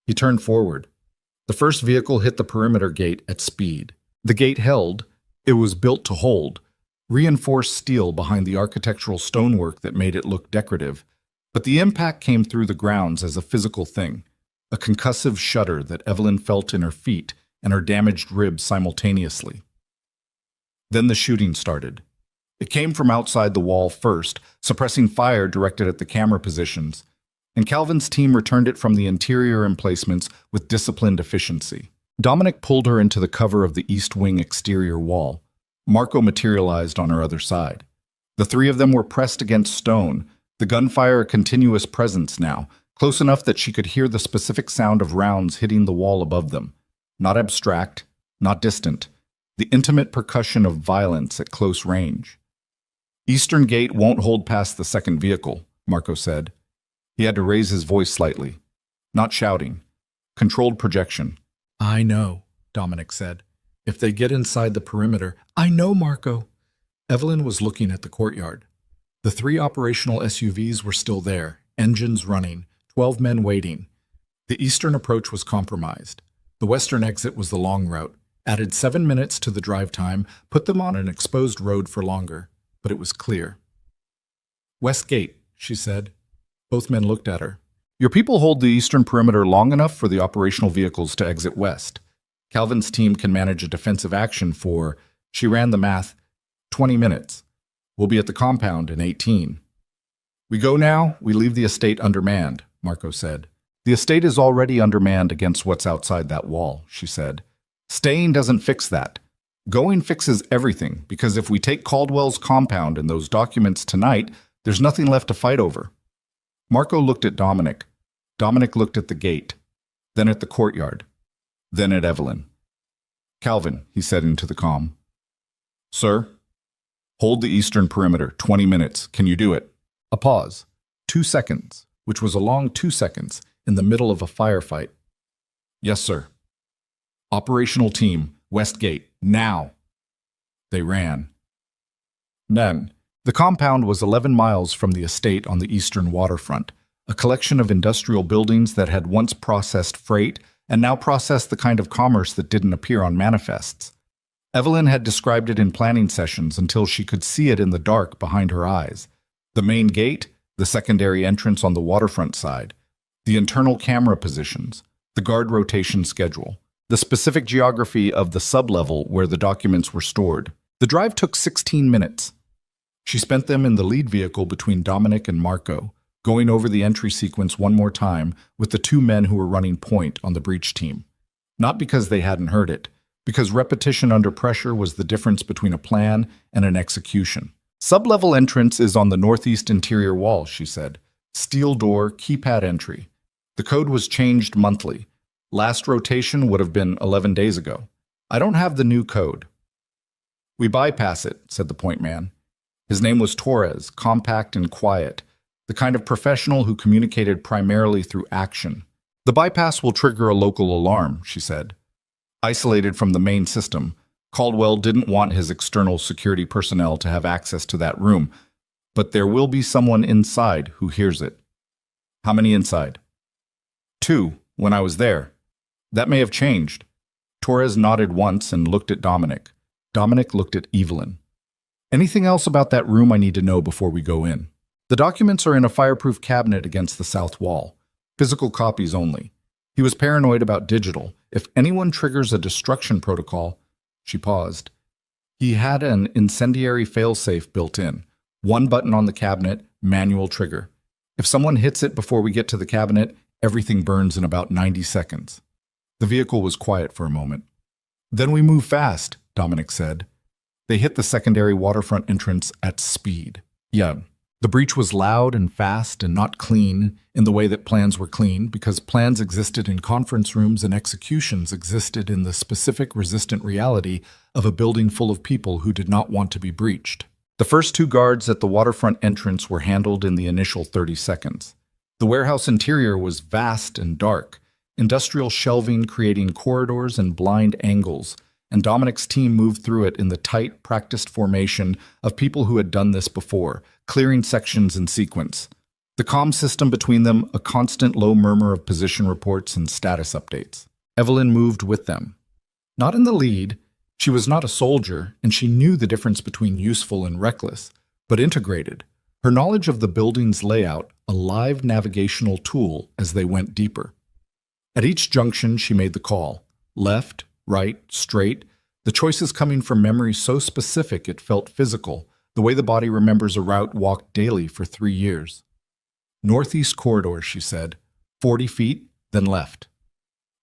He turned forward. The first vehicle hit the perimeter gate at speed. The gate held. It was built to hold. Reinforced steel behind the architectural stonework that made it look decorative, but the impact came through the grounds as a physical thing, a concussive shudder that Evelyn felt in her feet and her damaged ribs simultaneously. Then the shooting started. It came from outside the wall first, suppressing fire directed at the camera positions, and Calvin's team returned it from the interior emplacements with disciplined efficiency. Dominic pulled her into the cover of the east wing exterior wall. Marco materialized on her other side. The 3 of them were pressed against stone, the gunfire a continuous presence now, close enough that she could hear the specific sound of rounds hitting the wall above them. Not abstract, not distant, the intimate percussion of violence at close range. "Eastern gate won't hold past the second vehicle," Marco said. He had to raise his voice slightly. Not shouting. Controlled projection. "I know," Dominic said. "If they get inside the perimeter—" "I know, Marco." Evelyn was looking at the courtyard. The 3 operational SUVs were still there, engines running, 12 men waiting. The eastern approach was compromised. The western exit was the long route, added 7 minutes to the drive time, put them on an exposed road for longer, but it was clear. "West gate," she said. Both men looked at her. "Your people hold the eastern perimeter long enough for the operational vehicles to exit west. Calvin's team can manage a defensive action for," she ran the math, 20 minutes. "We'll be at the compound in 18. "We go now, we leave the estate undermanned," Marco said. "The estate is already undermanned against what's outside that wall," she said. "Staying doesn't fix that. Going fixes everything, because if we take Caldwell's compound and those documents tonight, there's nothing left to fight over." Marco looked at Dominic. Dominic looked at the gate, then at the courtyard, then at Evelyn. "Calvin," he said into the comm. "Sir?" "Hold the eastern perimeter, 20 minutes. Can you do it?" A pause. 2 seconds, which was a long 2 seconds, in the middle of a firefight. "Yes, sir." "Operational team, West Gate, now." They ran. Then, the compound was 11 miles from the estate on the eastern waterfront, a collection of industrial buildings that had once processed freight and now processed the kind of commerce that didn't appear on manifests. Evelyn had described it in planning sessions until she could see it in the dark behind her eyes. The main gate, the secondary entrance on the waterfront side, the internal camera positions, the guard rotation schedule, the specific geography of the sublevel where the documents were stored. The drive took 16 minutes. She spent them in the lead vehicle between Dominic and Marco, going over the entry sequence one more time with the two men who were running point on the breach team. Not because they hadn't heard it, because repetition under pressure was the difference between a plan and an execution. Sublevel entrance is on the northeast interior wall, she said. Steel door, keypad entry. The code was changed monthly. Last rotation would have been 11 days ago. I don't have the new code. We bypass it, said the point man. His name was Torres, compact and quiet, the kind of professional who communicated primarily through action. The bypass will trigger a local alarm, she said. Isolated from the main system, Caldwell didn't want his external security personnel to have access to that room, but there will be someone inside who hears it. How many inside? 2, when I was there. That may have changed. Torres nodded once and looked at Dominic. Dominic looked at Evelyn. Anything else about that room I need to know before we go in? The documents are in a fireproof cabinet against the south wall. Physical copies only. He was paranoid about digital. If anyone triggers a destruction protocol, she paused. He had an incendiary failsafe built in. One button on the cabinet, manual trigger. If someone hits it before we get to the cabinet, everything burns in about 90 seconds. The vehicle was quiet for a moment. Then we move fast, Dominic said. They hit the secondary waterfront entrance at speed. Yeah, the breach was loud and fast and not clean in the way that plans were clean, because plans existed in conference rooms and executions existed in the specific resistant reality of a building full of people who did not want to be breached. The first 2 guards at the waterfront entrance were handled in the initial 30 seconds. The warehouse interior was vast and dark, industrial shelving creating corridors and blind angles, and Dominic's team moved through it in the tight, practiced formation of people who had done this before, clearing sections in sequence. The comm system between them, a constant low murmur of position reports and status updates. Evelyn moved with them. Not in the lead. She was not a soldier, and she knew the difference between useful and reckless, but integrated. Her knowledge of the building's layout, a live navigational tool as they went deeper. At each junction, she made the call. Left, right, straight, the choices coming from memory so specific it felt physical, the way the body remembers a route walked daily for 3 years. Northeast corridor, she said. 40 feet, then left.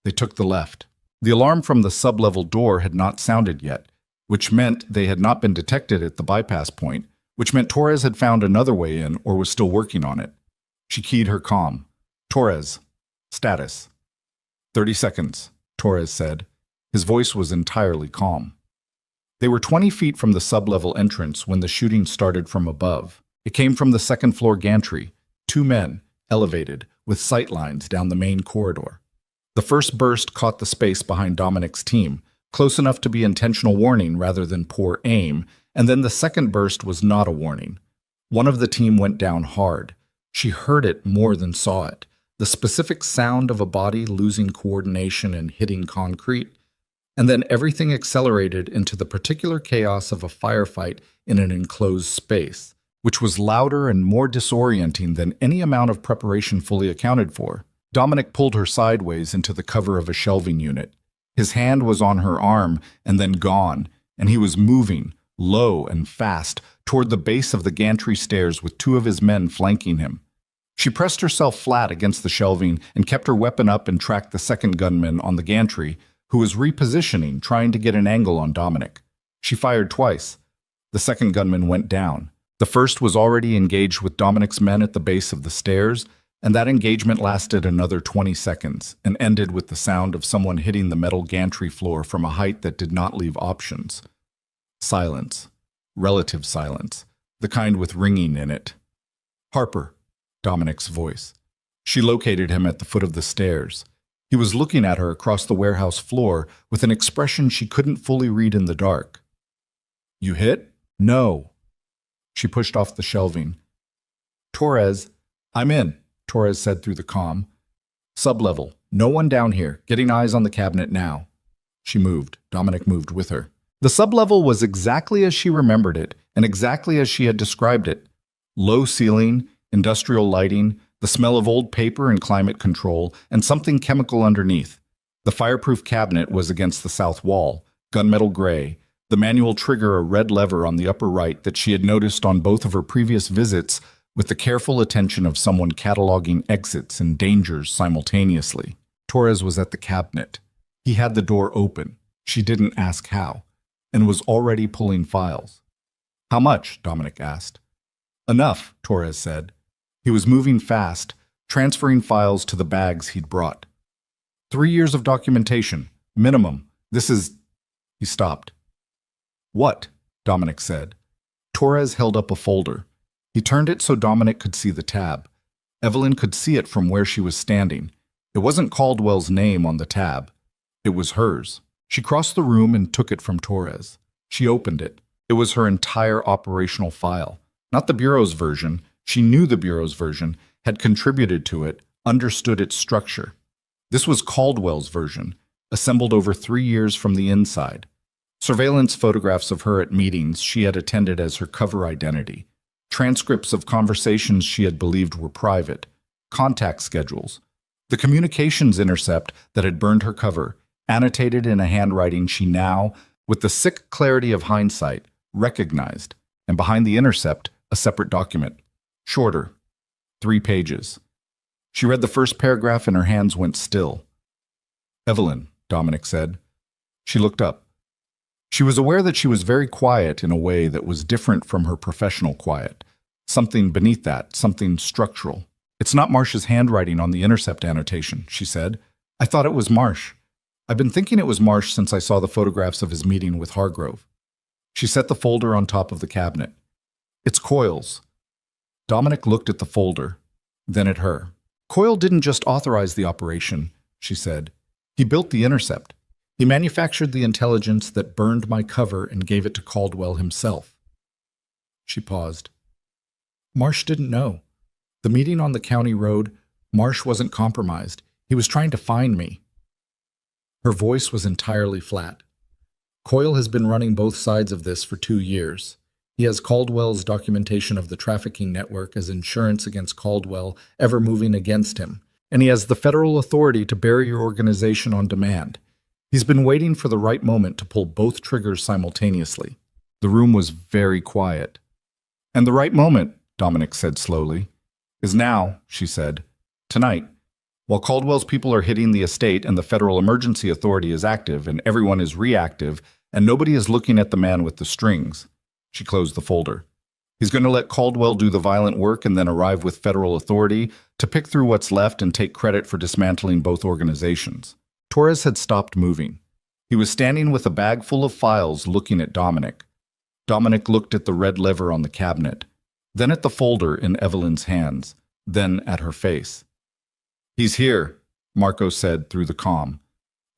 They took the left. The alarm from the sublevel door had not sounded yet, which meant they had not been detected at the bypass point, which meant Torres had found another way in or was still working on it. She keyed her comm. Torres. Status. 30 seconds, Torres said. His voice was entirely calm. They were 20 feet from the sublevel entrance when the shooting started from above. It came from the second-floor gantry, 2 men, elevated, with sight lines down the main corridor. The first burst caught the space behind Dominic's team, close enough to be intentional warning rather than poor aim, and then the second burst was not a warning. One of the team went down hard. She heard it more than saw it, the specific sound of a body losing coordination and hitting concrete, and then everything accelerated into the particular chaos of a firefight in an enclosed space, which was louder and more disorienting than any amount of preparation fully accounted for. Dominic pulled her sideways into the cover of a shelving unit. His hand was on her arm and then gone, and he was moving, low and fast, toward the base of the gantry stairs with 2 of his men flanking him. She pressed herself flat against the shelving and kept her weapon up and tracked the second gunman on the gantry, who was repositioning, trying to get an angle on Dominic. She fired twice. The second gunman went down. The first was already engaged with Dominic's men at the base of the stairs, and that engagement lasted another 20 seconds and ended with the sound of someone hitting the metal gantry floor from a height that did not leave options. Silence. Relative silence. The kind with ringing in it. Harper. Dominic's voice. She located him at the foot of the stairs. He was looking at her across the warehouse floor with an expression she couldn't fully read in the dark. You hit? No. She pushed off the shelving. Torres. I'm in, Torres said through the comm. Sublevel. No one down here. Getting eyes on the cabinet now. She moved. Dominic moved with her. The The sublevel was exactly as she remembered it, and exactly as she had described it. Low ceiling, industrial lighting, the smell of old paper and climate control, and something chemical underneath. The fireproof cabinet was against the south wall, gunmetal gray, the manual trigger a red lever on the upper right that she had noticed on both of her previous visits with the careful attention of someone cataloging exits and dangers simultaneously. Torres was at the cabinet. He had the door open. She didn't ask how, and was already pulling files. "How much?" Dominic asked. "Enough," Torres said. He was moving fast, transferring files to the bags he'd brought. 3 years of documentation, minimum. This is... He stopped. "What?" Dominic said. Torres held up a folder. He turned it so Dominic could see the tab. Evelyn could see it from where she was standing. It wasn't Caldwell's name on the tab. It was hers. She crossed the room and took it from Torres. She opened it. It was her entire operational file. Not the Bureau's version. She knew the Bureau's version, had contributed to it, understood its structure. This was Caldwell's version, assembled over 3 years from the inside. Surveillance photographs of her at meetings she had attended as her cover identity. Transcripts of conversations she had believed were private. Contact schedules. The communications intercept that had burned her cover, annotated in a handwriting she now, with the sick clarity of hindsight, recognized, and behind the intercept, a separate document. Shorter. 3 pages. She read the first paragraph and her hands went still. "Evelyn," Dominic said. She looked up. She was aware that she was very quiet in a way that was different from her professional quiet. Something beneath that, something structural. "It's not Marsh's handwriting on the intercept annotation," she said. "I thought it was Marsh. I've been thinking it was Marsh since I saw the photographs of his meeting with Hargrove." She set the folder on top of the cabinet. "It's Coyle's." Dominic looked at the folder, then at her. "Coyle didn't just authorize the operation," she said. "He built the intercept. He manufactured the intelligence that burned my cover and gave it to Caldwell himself." She paused. "Marsh didn't know. The meeting on the county road, Marsh wasn't compromised. He was trying to find me." Her voice was entirely flat. "Coyle has been running both sides of this for 2 years. He has Caldwell's documentation of the trafficking network as insurance against Caldwell ever moving against him, and he has the federal authority to bury your organization on demand. He's been waiting for the right moment to pull both triggers simultaneously." The room was very quiet. "And the right moment," Dominic said slowly, "is now," she said. "Tonight. While Caldwell's people are hitting the estate and the Federal Emergency Authority is active and everyone is reactive and nobody is looking at the man with the strings." She closed the folder. "He's going to let Caldwell do the violent work and then arrive with federal authority to pick through what's left and take credit for dismantling both organizations." Torres had stopped moving. He was standing with a bag full of files looking at Dominic. Dominic looked at the red lever on the cabinet, then at the folder in Evelyn's hands, then at her face. "He's here," Marco said through the comm.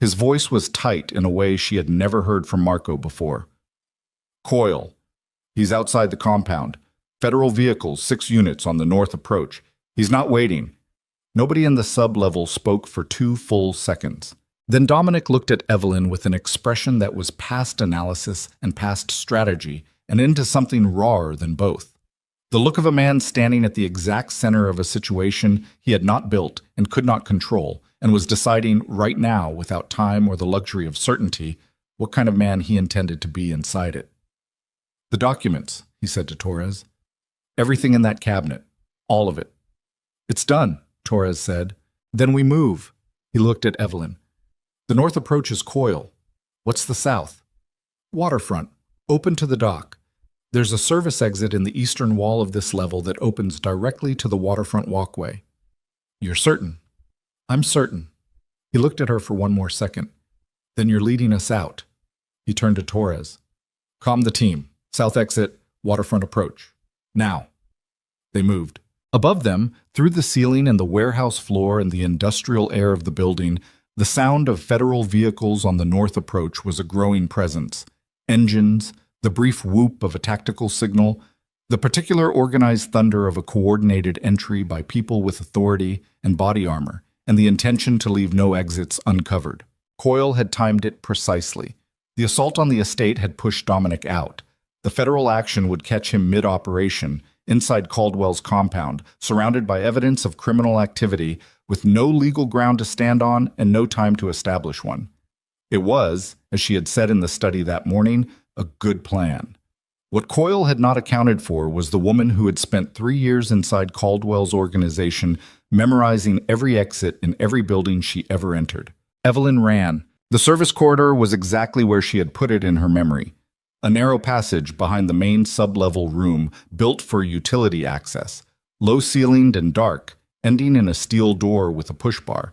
His voice was tight in a way she had never heard from Marco before. "Coyle. He's outside the compound. Federal vehicles, 6 units on the north approach. He's not waiting." Nobody in the sub-level spoke for 2 full seconds. Then Dominic looked at Evelyn with an expression that was past analysis and past strategy and into something rawer than both. The look of a man standing at the exact center of a situation he had not built and could not control, and was deciding right now, without time or the luxury of certainty, what kind of man he intended to be inside it. "The documents," he said to Torres. "Everything in that cabinet. All of it." "It's done," Torres said. "Then we move." He looked at Evelyn. "The north approach is Coyle. What's the south?" "Waterfront. Open to the dock. There's a service exit in the eastern wall of this level that opens directly to the waterfront walkway." "You're certain?" "I'm certain." He looked at her for one more second. "Then you're leading us out." He turned to Torres. "Calm the team. South exit, waterfront approach. Now." They moved. Above them, through the ceiling and the warehouse floor and the industrial air of the building, the sound of federal vehicles on the north approach was a growing presence. Engines, the brief whoop of a tactical signal, the particular organized thunder of a coordinated entry by people with authority and body armor, and the intention to leave no exits uncovered. Coyle had timed it precisely. The assault on the estate had pushed Dominic out. The federal action would catch him mid-operation, inside Caldwell's compound, surrounded by evidence of criminal activity, with no legal ground to stand on and no time to establish one. It was, as she had said in the study that morning, a good plan. What Coyle had not accounted for was the woman who had spent 3 years inside Caldwell's organization, memorizing every exit in every building she ever entered. Evelyn ran. The service corridor was exactly where she had put it in her memory. A narrow passage behind the main sub-level room built for utility access, low-ceilinged and dark, ending in a steel door with a push bar.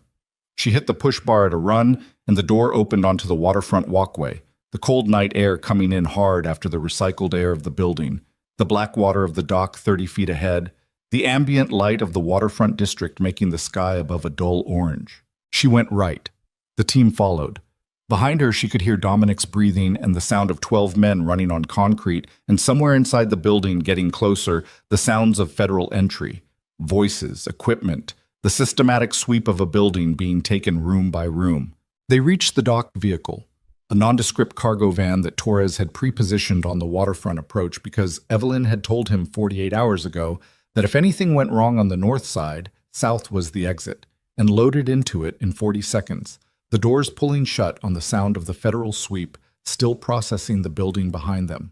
She hit the push bar at a run, and the door opened onto the waterfront walkway, the cold night air coming in hard after the recycled air of the building, the black water of the dock 30 feet ahead, the ambient light of the waterfront district making the sky above a dull orange. She went right. The team followed. Behind her, she could hear Dominic's breathing and the sound of 12 men running on concrete, and somewhere inside the building, getting closer, the sounds of federal entry, voices, equipment, the systematic sweep of a building being taken room by room. They reached the docked vehicle, a nondescript cargo van that Torres had pre-positioned on the waterfront approach because Evelyn had told him 48 hours ago that if anything went wrong on the north side, south was the exit, and loaded into it in 40 seconds. The doors pulling shut on the sound of the federal sweep, still processing the building behind them.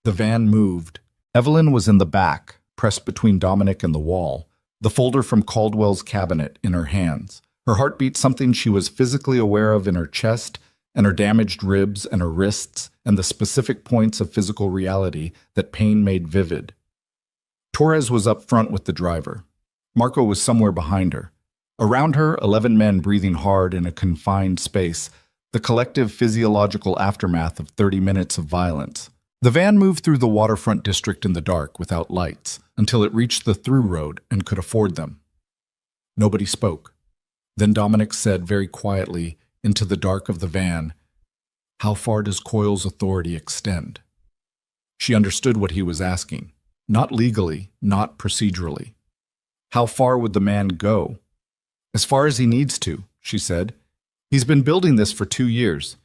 The van moved. Evelyn was in the back, pressed between Dominic and the wall, the folder from Caldwell's cabinet in her hands. Her heart beat something she was physically aware of in her chest, and her damaged ribs and her wrists, and the specific points of physical reality that pain made vivid. Torres was up front with the driver. Marco was somewhere behind her. Around her, 11 men breathing hard in a confined space, the collective physiological aftermath of 30 minutes of violence. The van moved through the waterfront district in the dark without lights until it reached the through road and could afford them. Nobody spoke. Then Dominic said very quietly into the dark of the van, "How far does Coyle's authority extend?" She understood what he was asking. Not legally, not procedurally. How far would the man go? "As far as he needs to," she said. "He's been building this for 2 years.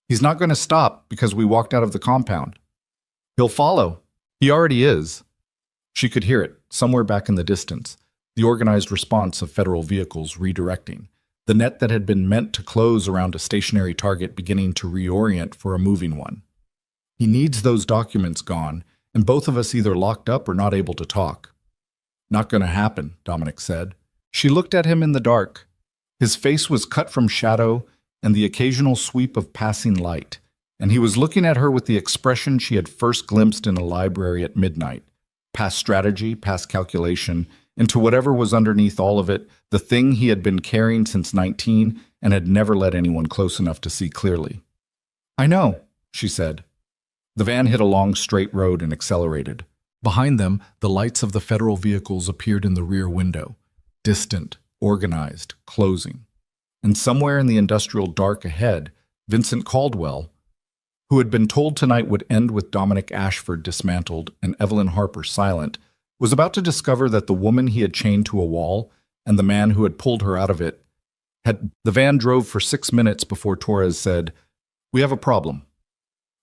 He's not going to stop because we walked out of the compound. He'll follow. He already is." She could hear it, somewhere back in the distance, the organized response of federal vehicles redirecting, the net that had been meant to close around a stationary target beginning to reorient for a moving one. "He needs those documents gone, and both of us either locked up or not able to talk." "Not going to happen," Dominic said. She looked at him in the dark. His face was cut from shadow and the occasional sweep of passing light, and he was looking at her with the expression she had first glimpsed in a library at midnight, past strategy, past calculation, into whatever was underneath all of it, the thing he had been carrying since 19 and had never let anyone close enough to see clearly. "I know," she said. The van hit a long straight road and accelerated. Behind them, the lights of the federal vehicles appeared in the rear window. Distant, organized, closing. And somewhere in the industrial dark ahead, Vincent Caldwell, who had been told tonight would end with Dominic Ashford dismantled and Evelyn Harper silent, was about to discover that the woman he had chained to a wall and the man who had pulled her out of it had... The van drove for 6 minutes before Torres said, "We have a problem."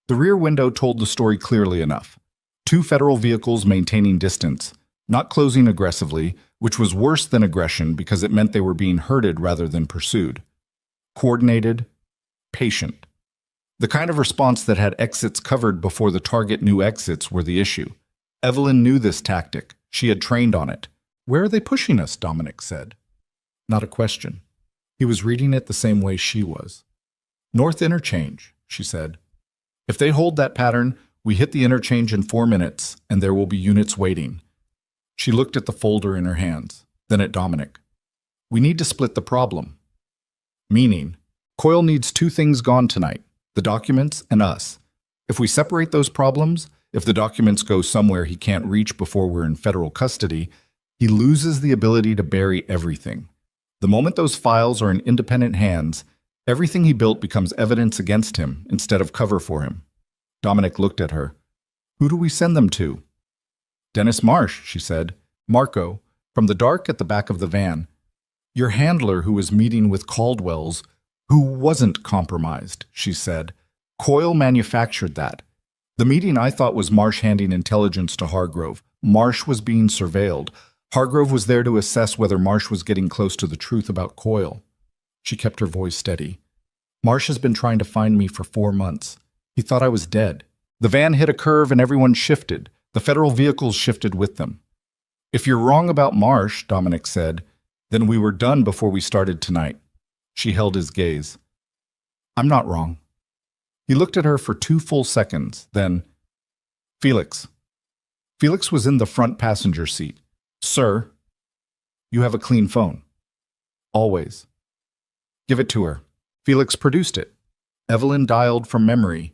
The rear window told the story clearly enough. 2 federal vehicles maintaining distance, not closing aggressively, which was worse than aggression because it meant they were being herded rather than pursued. Coordinated, patient. The kind of response that had exits covered before the target knew exits were the issue. Evelyn knew this tactic. She had trained on it. "Where are they pushing us?" Dominic said. Not a question. He was reading it the same way she was. "North interchange," she said. "If they hold that pattern, we hit the interchange in 4 minutes, and there will be units waiting." She looked at the folder in her hands, then at Dominic. "We need to split the problem." Meaning, Coyle needs 2 things gone tonight, the documents and us. If we separate those problems, if the documents go somewhere he can't reach before we're in federal custody, he loses the ability to bury everything. The moment those files are in independent hands, everything he built becomes evidence against him instead of cover for him. Dominic looked at her. "Who do we send them to?" "Dennis Marsh," she said. "Marco, from the dark at the back of the van. Your handler who was meeting with Caldwell's, who wasn't compromised," she said. Coyle manufactured that. The meeting I thought was Marsh handing intelligence to Hargrove. Marsh was being surveilled. Hargrove was there to assess whether Marsh was getting close to the truth about Coyle. She kept her voice steady. Marsh has been trying to find me for 4 months. He thought I was dead. The van hit a curve and everyone shifted. The federal vehicles shifted with them. If you're wrong about Marsh, Dominic said, then we were done before we started tonight. She held his gaze. I'm not wrong. He looked at her for 2 full seconds, then, Felix. Felix was in the front passenger seat. Sir, you have a clean phone. Always. Give it to her. Felix produced it. Evelyn dialed from memory,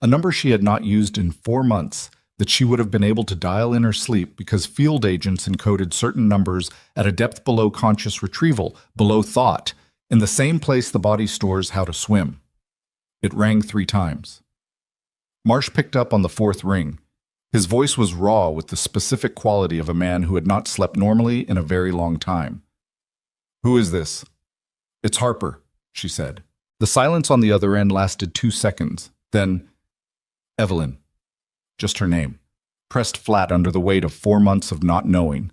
a number she had not used in 4 months, that she would have been able to dial in her sleep because field agents encoded certain numbers at a depth below conscious retrieval, below thought, in the same place the body stores how to swim. It rang 3 times. Marsh picked up on the 4th ring. His voice was raw with the specific quality of a man who had not slept normally in a very long time. Who is this? It's Harper, she said. The silence on the other end lasted 2 seconds. Then, Evelyn. Just her name, pressed flat under the weight of 4 months of not knowing.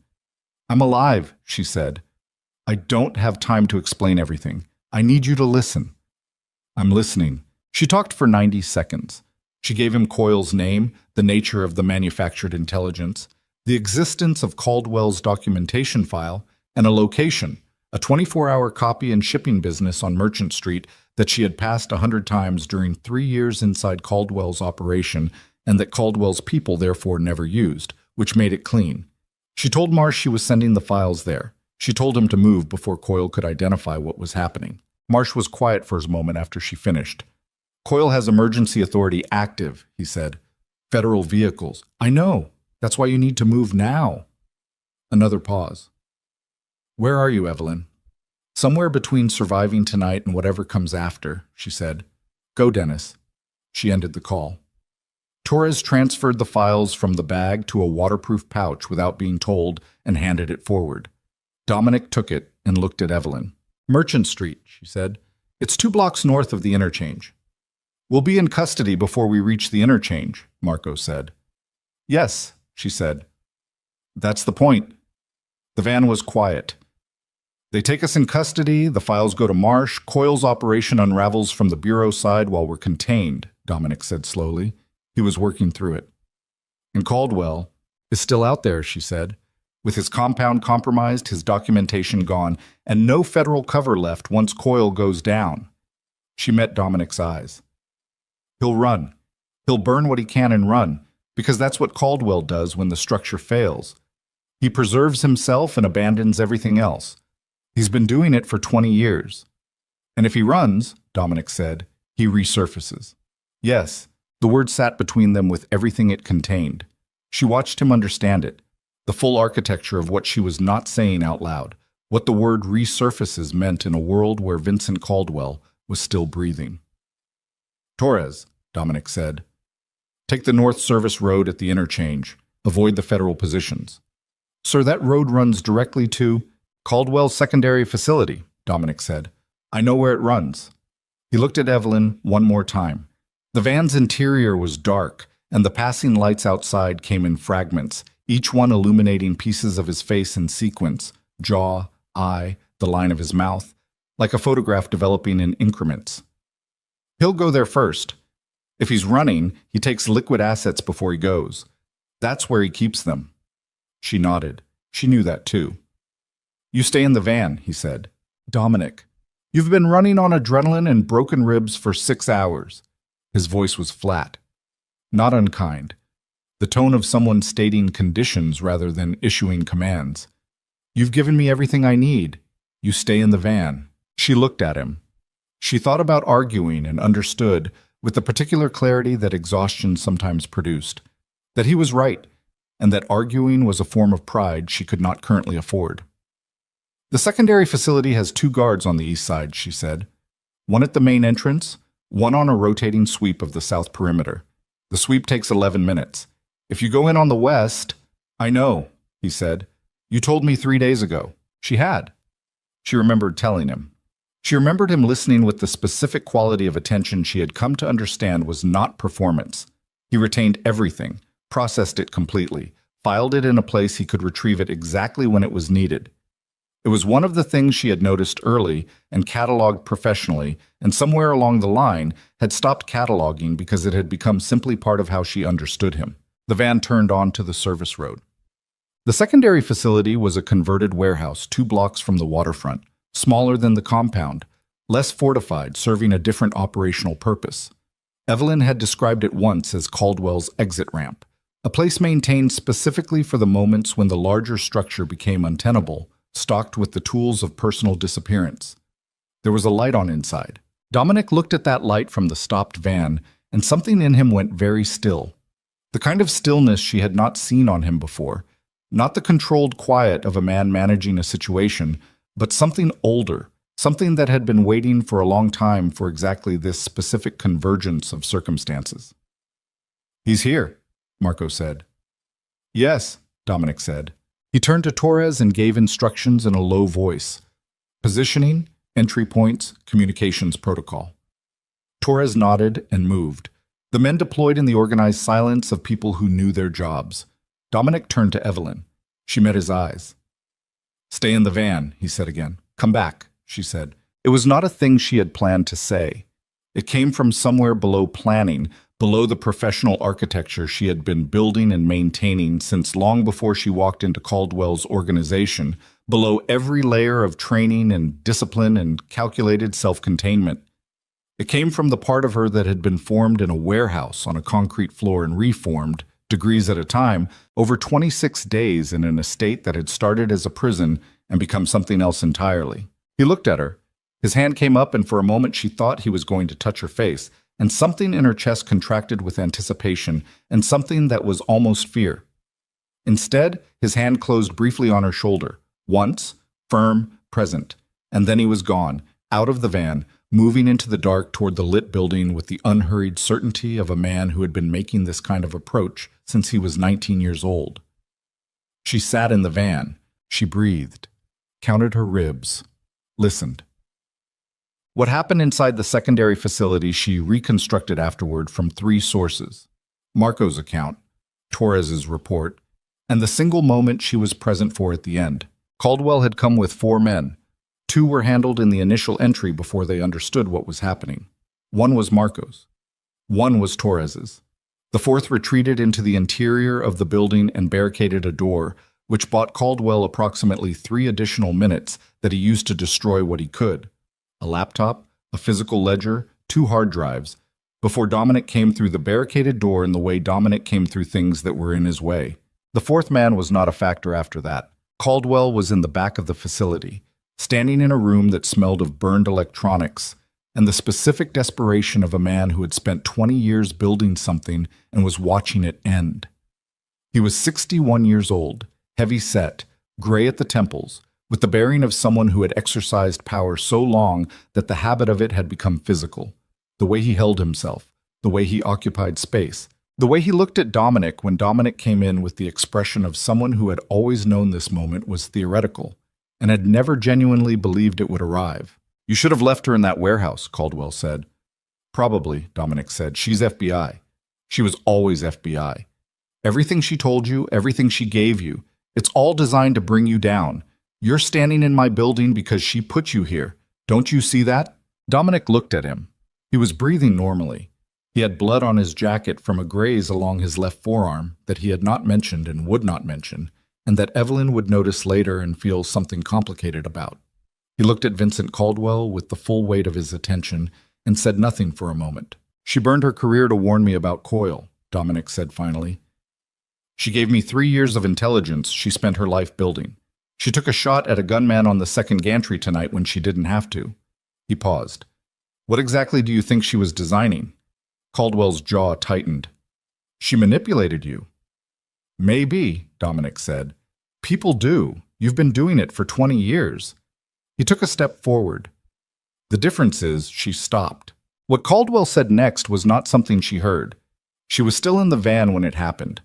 I'm alive, she said. I don't have time to explain everything. I need you to listen. I'm listening. She talked for 90 seconds. She gave him Coyle's name, the nature of the manufactured intelligence, the existence of Caldwell's documentation file, and a location, a 24-hour copy and shipping business on Merchant Street that she had passed 100 times during 3 years inside Caldwell's operation, and that Caldwell's people therefore never used, which made it clean. She told Marsh she was sending the files there. She told him to move before Coyle could identify what was happening. Marsh was quiet for a moment after she finished. Coyle has emergency authority active, he said. Federal vehicles. I know. That's why you need to move now. Another pause. Where are you, Evelyn? Somewhere between surviving tonight and whatever comes after, she said. Go, Dennis. She ended the call. Torres transferred the files from the bag to a waterproof pouch without being told and handed it forward. Dominic took it and looked at Evelyn. Merchant Street, she said. It's 2 blocks north of the interchange. We'll be in custody before we reach the interchange, Marco said. Yes, she said. That's the point. The van was quiet. They take us in custody, the files go to Marsh, Coyle's operation unravels from the bureau side while we're contained, Dominic said slowly. He was working through it. And Caldwell is still out there, she said, with his compound compromised, his documentation gone, and no federal cover left once Coyle goes down. She met Dominic's eyes. He'll run. He'll burn what he can and run, because that's what Caldwell does when the structure fails. He preserves himself and abandons everything else. He's been doing it for 20 years. And if he runs, Dominic said, he resurfaces. Yes, the word sat between them with everything it contained. She watched him understand it, the full architecture of what she was not saying out loud, what the word resurfaces meant in a world where Vincent Caldwell was still breathing. Torres, Dominic said, take the North Service Road at the interchange. Avoid the federal positions. Sir, that road runs directly to Caldwell's secondary facility, Dominic said. I know where it runs. He looked at Evelyn one more time. The van's interior was dark, and the passing lights outside came in fragments, each one illuminating pieces of his face in sequence, jaw, eye, the line of his mouth, like a photograph developing in increments. He'll go there first. If he's running, he takes liquid assets before he goes. That's where he keeps them. She nodded. She knew that too. You stay in the van, he said. Dominic, you've been running on adrenaline and broken ribs for 6 hours. His voice was flat, not unkind, the tone of someone stating conditions rather than issuing commands. You've given me everything I need. You stay in the van. She looked at him. She thought about arguing and understood, with the particular clarity that exhaustion sometimes produced, that he was right, and that arguing was a form of pride she could not currently afford. The secondary facility has 2 guards on the east side, she said. One at the main entrance, one on a rotating sweep of the south perimeter. The sweep takes 11 minutes. If you go in on the west... I know, he said. You told me 3 days ago. She had. She remembered telling him. She remembered him listening with the specific quality of attention she had come to understand was not performance. He retained everything, processed it completely, filed it in a place he could retrieve it exactly when it was needed. It was one of the things she had noticed early and cataloged professionally, and somewhere along the line had stopped cataloging because it had become simply part of how she understood him. The van turned onto the service road. The secondary facility was a converted warehouse 2 blocks from the waterfront, smaller than the compound, less fortified, serving a different operational purpose. Evelyn had described it once as Caldwell's exit ramp, a place maintained specifically for the moments when the larger structure became untenable, stocked with the tools of personal disappearance. There was a light on inside. Dominic looked at that light from the stopped van, and something in him went very still. The kind of stillness she had not seen on him before. Not the controlled quiet of a man managing a situation, but something older, something that had been waiting for a long time for exactly this specific convergence of circumstances. "He's here," Marco said. "Yes," Dominic said. He turned to Torres and gave instructions in a low voice. Positioning, entry points, communications protocol. Torres nodded and moved. The men deployed in the organized silence of people who knew their jobs. Dominic turned to Evelyn. She met his eyes. "Stay in the van," he said again. "Come back," she said. It was not a thing she had planned to say. It came from somewhere below planning, below the professional architecture she had been building and maintaining since long before she walked into Caldwell's organization, below every layer of training and discipline and calculated self-containment. It came from the part of her that had been formed in a warehouse on a concrete floor and reformed, degrees at a time, over 26 days in an estate that had started as a prison and become something else entirely. He looked at her. His hand came up, and for a moment she thought he was going to touch her face, and something in her chest contracted with anticipation, and something that was almost fear. Instead, his hand closed briefly on her shoulder, once, firm, present, and then he was gone, out of the van, moving into the dark toward the lit building with the unhurried certainty of a man who had been making this kind of approach since he was 19 years old. She sat in the van. She breathed, counted her ribs, listened. What happened inside the secondary facility she reconstructed afterward from 3 sources: Marco's account, Torres's report, and the single moment she was present for at the end. Caldwell had come with 4 men. 2 were handled in the initial entry before they understood what was happening. 1 was Marco's. 1 was Torres's. The 4th retreated into the interior of the building and barricaded a door, which bought Caldwell approximately 3 additional minutes that he used to destroy what he could. A laptop, a physical ledger, 2 hard drives, before Dominic came through the barricaded door in the way Dominic came through things that were in his way. The 4th man was not a factor after that. Caldwell was in the back of the facility, standing in a room that smelled of burned electronics, and the specific desperation of a man who had spent 20 years building something and was watching it end. He was 61 years old, heavy-set, gray at the temples, with the bearing of someone who had exercised power so long that the habit of it had become physical. The way he held himself, the way he occupied space, the way he looked at Dominic when Dominic came in with the expression of someone who had always known this moment was theoretical, and had never genuinely believed it would arrive. "You should have left her in that warehouse," Caldwell said. "Probably," Dominic said. "She's FBI. She was always FBI. Everything she told you, everything she gave you, it's all designed to bring you down. You're standing in my building because she put you here. Don't you see that?" Dominic looked at him. He was breathing normally. He had blood on his jacket from a graze along his left forearm that he had not mentioned and would not mention, and that Evelyn would notice later and feel something complicated about. He looked at Vincent Caldwell with the full weight of his attention and said nothing for a moment. "She burned her career to warn me about Coyle," Dominic said finally. "She gave me 3 years of intelligence she spent her life building. She took a shot at a gunman on the second gantry tonight when she didn't have to." He paused. "What exactly do you think she was designing?" Caldwell's jaw tightened. "She manipulated you." "Maybe," Dominic said. "People do. You've been doing it for 20 years. He took a step forward. "The difference is she stopped." What Caldwell said next was not something she heard. She was still in the van when it happened.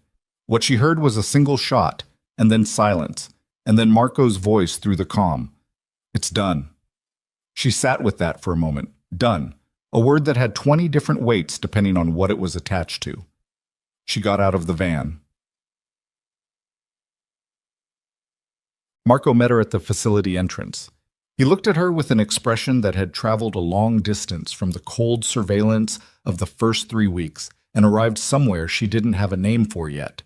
What she heard was a single shot, and then silence, and then Marco's voice through the comm. "It's done." She sat with that for a moment. Done. A word that had 20 different weights depending on what it was attached to. She got out of the van. Marco met her at the facility entrance. He looked at her with an expression that had traveled a long distance from the cold surveillance of the first 3 weeks and arrived somewhere she didn't have a name for yet.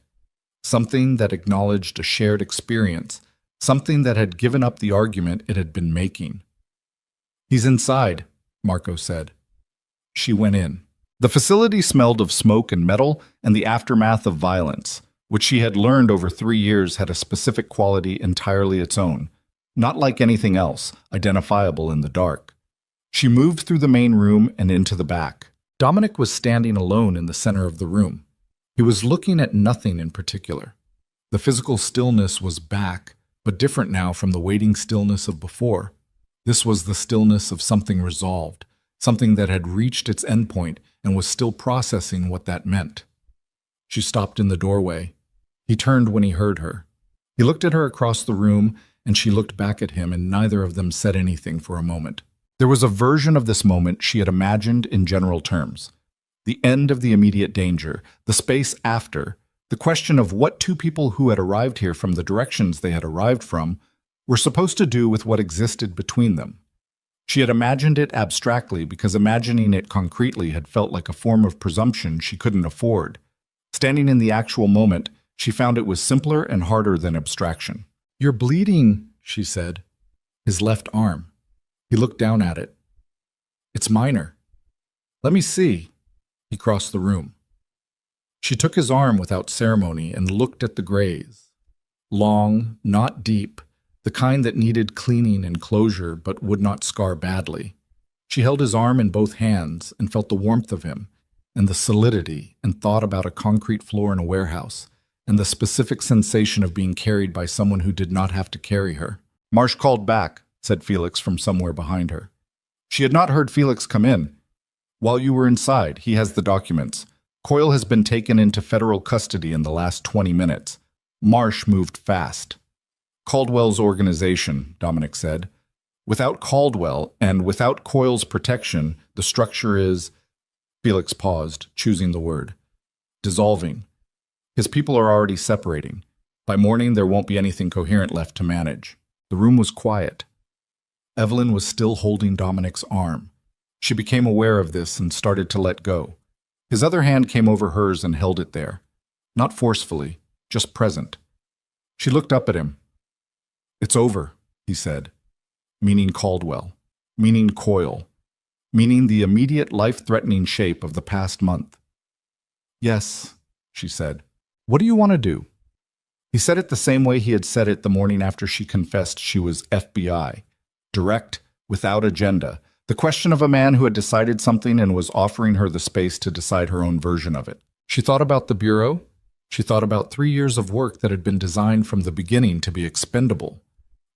Something that acknowledged a shared experience, something that had given up the argument it had been making. "He's inside," Marco said. She went in. The facility smelled of smoke and metal and the aftermath of violence, which she had learned over 3 years had a specific quality entirely its own, not like anything else, identifiable in the dark. She moved through the main room and into the back. Dominic was standing alone in the center of the room. He was looking at nothing in particular. The physical stillness was back, but different now from the waiting stillness of before. This was the stillness of something resolved, something that had reached its endpoint and was still processing what that meant. She stopped in the doorway. He turned when he heard her. He looked at her across the room, and she looked back at him, and neither of them said anything for a moment. There was a version of this moment she had imagined in general terms. The end of the immediate danger, the space after, the question of what two people who had arrived here from the directions they had arrived from were supposed to do with what existed between them. She had imagined it abstractly because imagining it concretely had felt like a form of presumption she couldn't afford. Standing in the actual moment, she found it was simpler and harder than abstraction. "You're bleeding," she said. His left arm. He looked down at it. "It's minor." "Let me see." He crossed the room. She took his arm without ceremony and looked at the graze. Long, not deep, the kind that needed cleaning and closure but would not scar badly. She held his arm in both hands and felt the warmth of him, and the solidity, and thought about a concrete floor in a warehouse, and the specific sensation of being carried by someone who did not have to carry her. "Marsh called back," said Felix from somewhere behind her. She had not heard Felix come in. "While you were inside, he has the documents. Coyle has been taken into federal custody in the last 20 minutes. Marsh moved fast." "Caldwell's organization," Dominic said. "Without Caldwell and without Coyle's protection, the structure is—" Felix paused, choosing the word. "Dissolving. His people are already separating. By morning, there won't be anything coherent left to manage." The room was quiet. Evelyn was still holding Dominic's arm. She became aware of this and started to let go. His other hand came over hers and held it there. Not forcefully, just present. She looked up at him. "It's over," he said, meaning Caldwell, meaning Coyle, meaning the immediate life-threatening shape of the past month. "Yes," she said. "What do you want to do?" He said it the same way he had said it the morning after she confessed she was FBI. Direct, without agenda. The question of a man who had decided something and was offering her the space to decide her own version of it. She thought about the Bureau. She thought about 3 years of work that had been designed from the beginning to be expendable.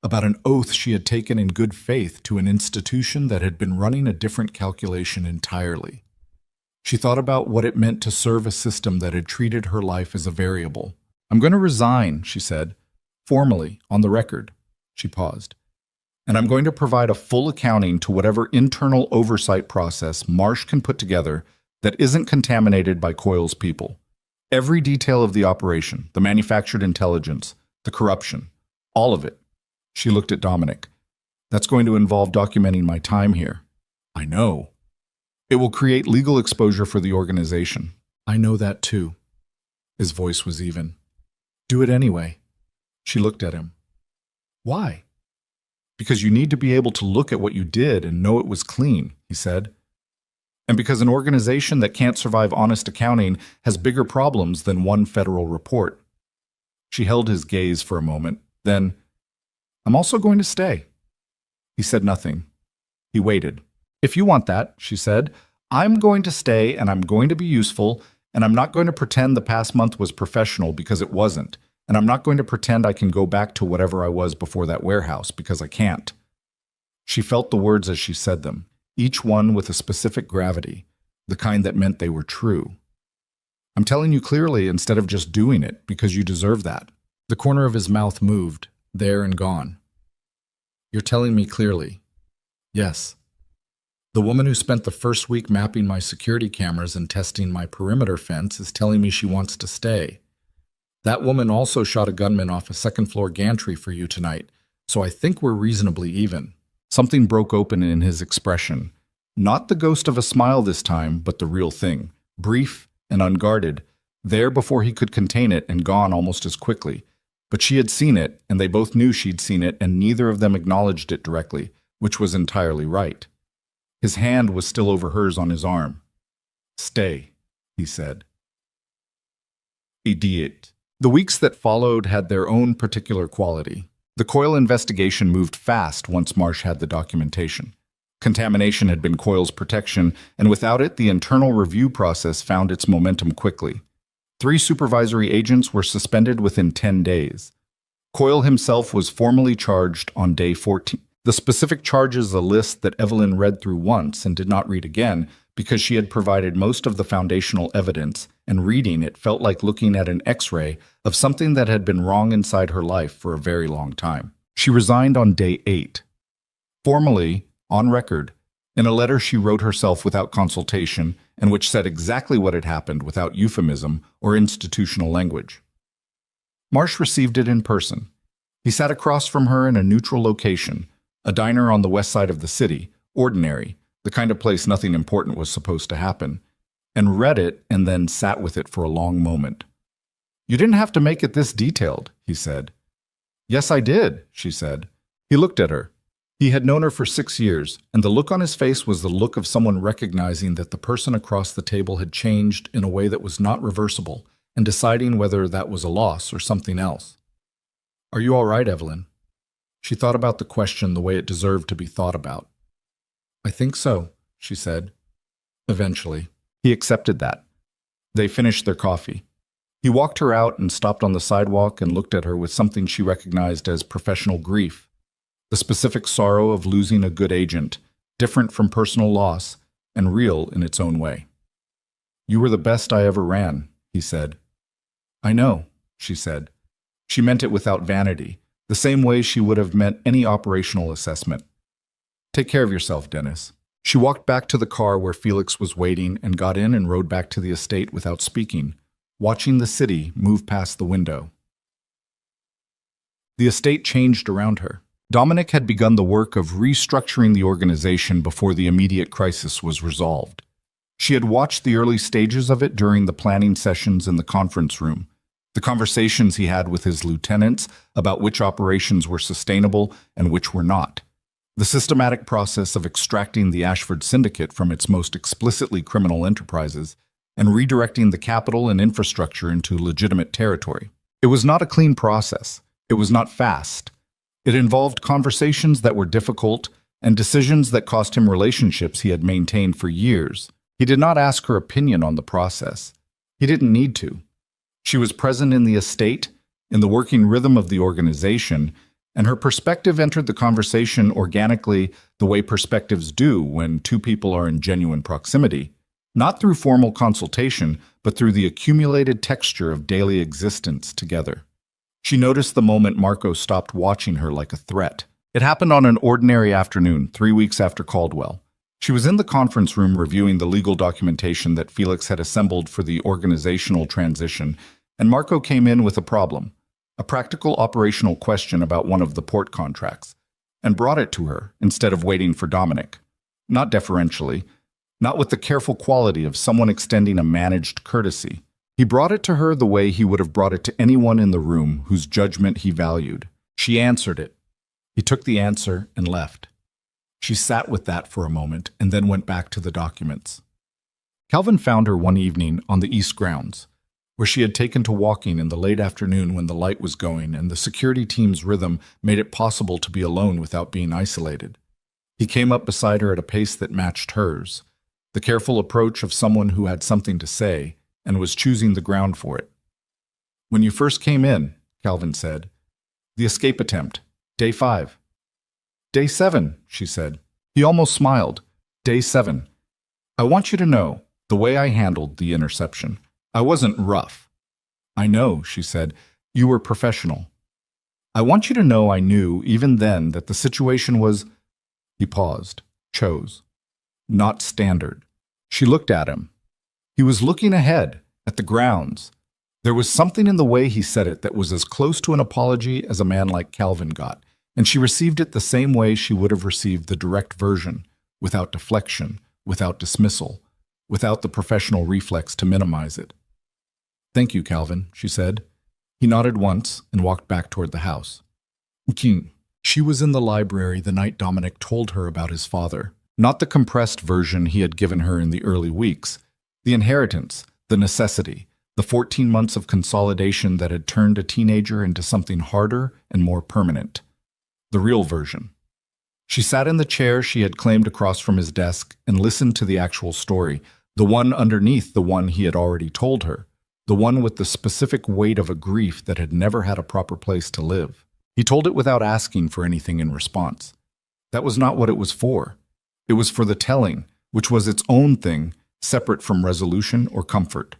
About an oath she had taken in good faith to an institution that had been running a different calculation entirely. She thought about what it meant to serve a system that had treated her life as a variable. "I'm going to resign," she said, "formally, on the record." She paused. "And I'm going to provide a full accounting to whatever internal oversight process Marsh can put together that isn't contaminated by Coyle's people. Every detail of the operation, the manufactured intelligence, the corruption, all of it." She looked at Dominic. "That's going to involve documenting my time here." "I know." "It will create legal exposure for the organization." "I know that too." His voice was even. "Do it anyway." She looked at him. "Why?" "Because you need to be able to look at what you did and know it was clean," he said. "And because an organization that can't survive honest accounting has bigger problems than one federal report." She held his gaze for a moment. Then, "I'm also going to stay." He said nothing. He waited. "If you want that," she said, "I'm going to stay and I'm going to be useful, and I'm not going to pretend the past month was professional because it wasn't. And I'm not going to pretend I can go back to whatever I was before that warehouse, because I can't." She felt the words as she said them, each one with a specific gravity, the kind that meant they were true. "I'm telling you clearly instead of just doing it, because you deserve that." The corner of his mouth moved, there and gone. "You're telling me clearly." Yes. The woman who spent the first week mapping my security cameras and testing my perimeter fence is telling me she wants to stay. That woman also shot a gunman off a second-floor gantry for you tonight, so I think we're reasonably even. Something broke open in his expression. Not the ghost of a smile this time, but the real thing. Brief and unguarded, there before he could contain it and gone almost as quickly. But she had seen it, and they both knew she'd seen it, and neither of them acknowledged it directly, which was entirely right. His hand was still over hers on his arm. "Stay," he said. Idiot. The weeks that followed had their own particular quality. The Coyle investigation moved fast once Marsh had the documentation. Contamination had been Coyle's protection, and without it, the internal review process found its momentum quickly. 3 supervisory agents were suspended within 10 days. Coyle himself was formally charged on day 14. The specific charges a list that Evelyn read through once and did not read again because she had provided most of the foundational evidence, and reading it felt like looking at an X-ray of something that had been wrong inside her life for a very long time. She resigned on day 8. Formally, on record, in a letter she wrote herself without consultation and which said exactly what had happened without euphemism or institutional language. Marsh received it in person. He sat across from her in a neutral location, a diner on the west side of the city, ordinary, the kind of place nothing important was supposed to happen, and read it and then sat with it for a long moment. "You didn't have to make it this detailed," he said. "Yes, I did," she said. He looked at her. He had known her for 6 years, and the look on his face was the look of someone recognizing that the person across the table had changed in a way that was not reversible, and deciding whether that was a loss or something else. "Are you all right, Evelyn?" She thought about the question the way it deserved to be thought about. "I think so," she said. Eventually, he accepted that. They finished their coffee. He walked her out and stopped on the sidewalk and looked at her with something she recognized as professional grief. The specific sorrow of losing a good agent, different from personal loss, and real in its own way. "You were the best I ever ran," he said. "I know," she said. She meant it without vanity, the same way she would have meant any operational assessment. "Take care of yourself, Dennis." She walked back to the car where Felix was waiting and got in and rode back to the estate without speaking, watching the city move past the window. The estate changed around her. Dominic had begun the work of restructuring the organization before the immediate crisis was resolved. She had watched the early stages of it during the planning sessions in the conference room, the conversations he had with his lieutenants about which operations were sustainable and which were not, the systematic process of extracting the Ashford Syndicate from its most explicitly criminal enterprises and redirecting the capital and infrastructure into legitimate territory. It was not a clean process. It was not fast. It involved conversations that were difficult and decisions that cost him relationships he had maintained for years. He did not ask her opinion on the process. He didn't need to. She was present in the estate, in the working rhythm of the organization, and her perspective entered the conversation organically the way perspectives do when 2 people are in genuine proximity, not through formal consultation, but through the accumulated texture of daily existence together. She noticed the moment Marco stopped watching her like a threat. It happened on an ordinary afternoon, 3 weeks after Caldwell. She was in the conference room reviewing the legal documentation that Felix had assembled for the organizational transition, and Marco came in with a problem, a practical operational question about one of the port contracts, and brought it to her instead of waiting for Dominic. Not deferentially, not with the careful quality of someone extending a managed courtesy. He brought it to her the way he would have brought it to anyone in the room whose judgment he valued. She answered it. He took the answer and left. She sat with that for a moment and then went back to the documents. Calvin found her one evening on the east grounds, where she had taken to walking in the late afternoon when the light was going and the security team's rhythm made it possible to be alone without being isolated. He came up beside her at a pace that matched hers, the careful approach of someone who had something to say and was choosing the ground for it. "When you first came in," Calvin said, "the escape attempt, day 5. "Day 7, she said. He almost smiled. "Day 7. I want you to know the way I handled the interception. I wasn't rough." "I know," she said. "You were professional." "I want you to know I knew even then that the situation was—" He paused. chose. Not standard. She looked at him. He was looking ahead, at the grounds. There was something in the way he said it that was as close to an apology as a man like Calvin got, and she received it the same way she would have received the direct version, without deflection, without dismissal, without the professional reflex to minimize it. "Thank you, Calvin," she said. He nodded once and walked back toward the house. King. She was in the library the night Dominic told her about his father. Not the compressed version he had given her in the early weeks. The inheritance, the necessity, the 14 months of consolidation that had turned a teenager into something harder and more permanent. The real version. She sat in the chair she had claimed across from his desk and listened to the actual story, the one underneath the one he had already told her, the one with the specific weight of a grief that had never had a proper place to live. He told it without asking for anything in response. That was not what it was for. It was for the telling, which was its own thing, separate from resolution or comfort.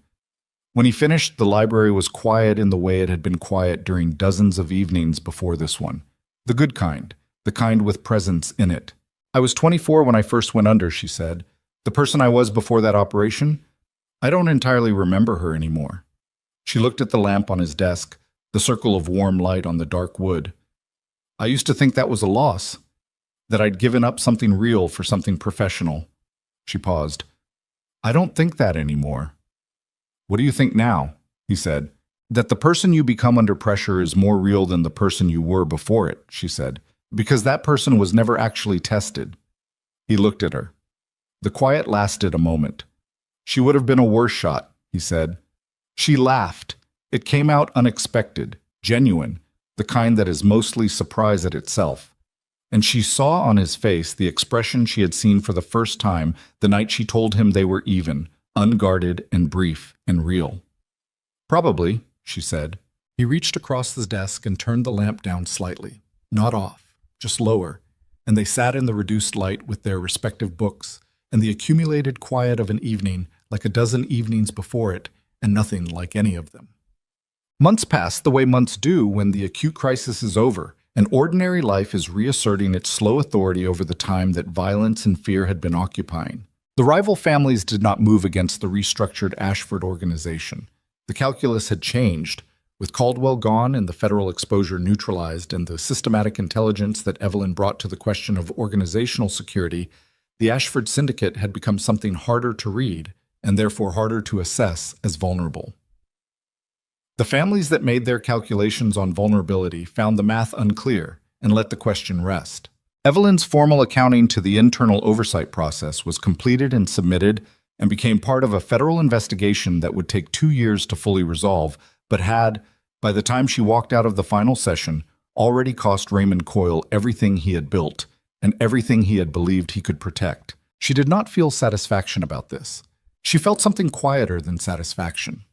When he finished, the library was quiet in the way it had been quiet during dozens of evenings before this one. The good kind, the kind with presence in it. "I was 24 when I first went under," she said. "The person I was before that operation, I don't entirely remember her anymore." She looked at the lamp on his desk, the circle of warm light on the dark wood. "I used to think that was a loss, that I'd given up something real for something professional." She paused. "I don't think that anymore." "What do you think now?" he said. "That the person you become under pressure is more real than the person you were before it," she said, "because that person was never actually tested." He looked at her. The quiet lasted a moment. "She would have been a worse shot," he said. She laughed. It came out unexpected, genuine, the kind that is mostly surprise at itself. And she saw on his face the expression she had seen for the first time the night she told him they were even, unguarded and brief and real. "Probably," she said. He reached across the desk and turned the lamp down slightly, not off, just lower, and they sat in the reduced light with their respective books and the accumulated quiet of an evening like a dozen evenings before it, and nothing like any of them. Months passed the way months do when the acute crisis is over, and ordinary life is reasserting its slow authority over the time that violence and fear had been occupying. The rival families did not move against the restructured Ashford organization. The calculus had changed. With Caldwell gone and the federal exposure neutralized and the systematic intelligence that Evelyn brought to the question of organizational security, the Ashford Syndicate had become something harder to read, and therefore harder to assess as vulnerable. The families that made their calculations on vulnerability found the math unclear and let the question rest. Evelyn's formal accounting to the internal oversight process was completed and submitted and became part of a federal investigation that would take 2 years to fully resolve, but had, by the time she walked out of the final session, already cost Raymond Coyle everything he had built and everything he had believed he could protect. She did not feel satisfaction about this. She felt something quieter than satisfaction.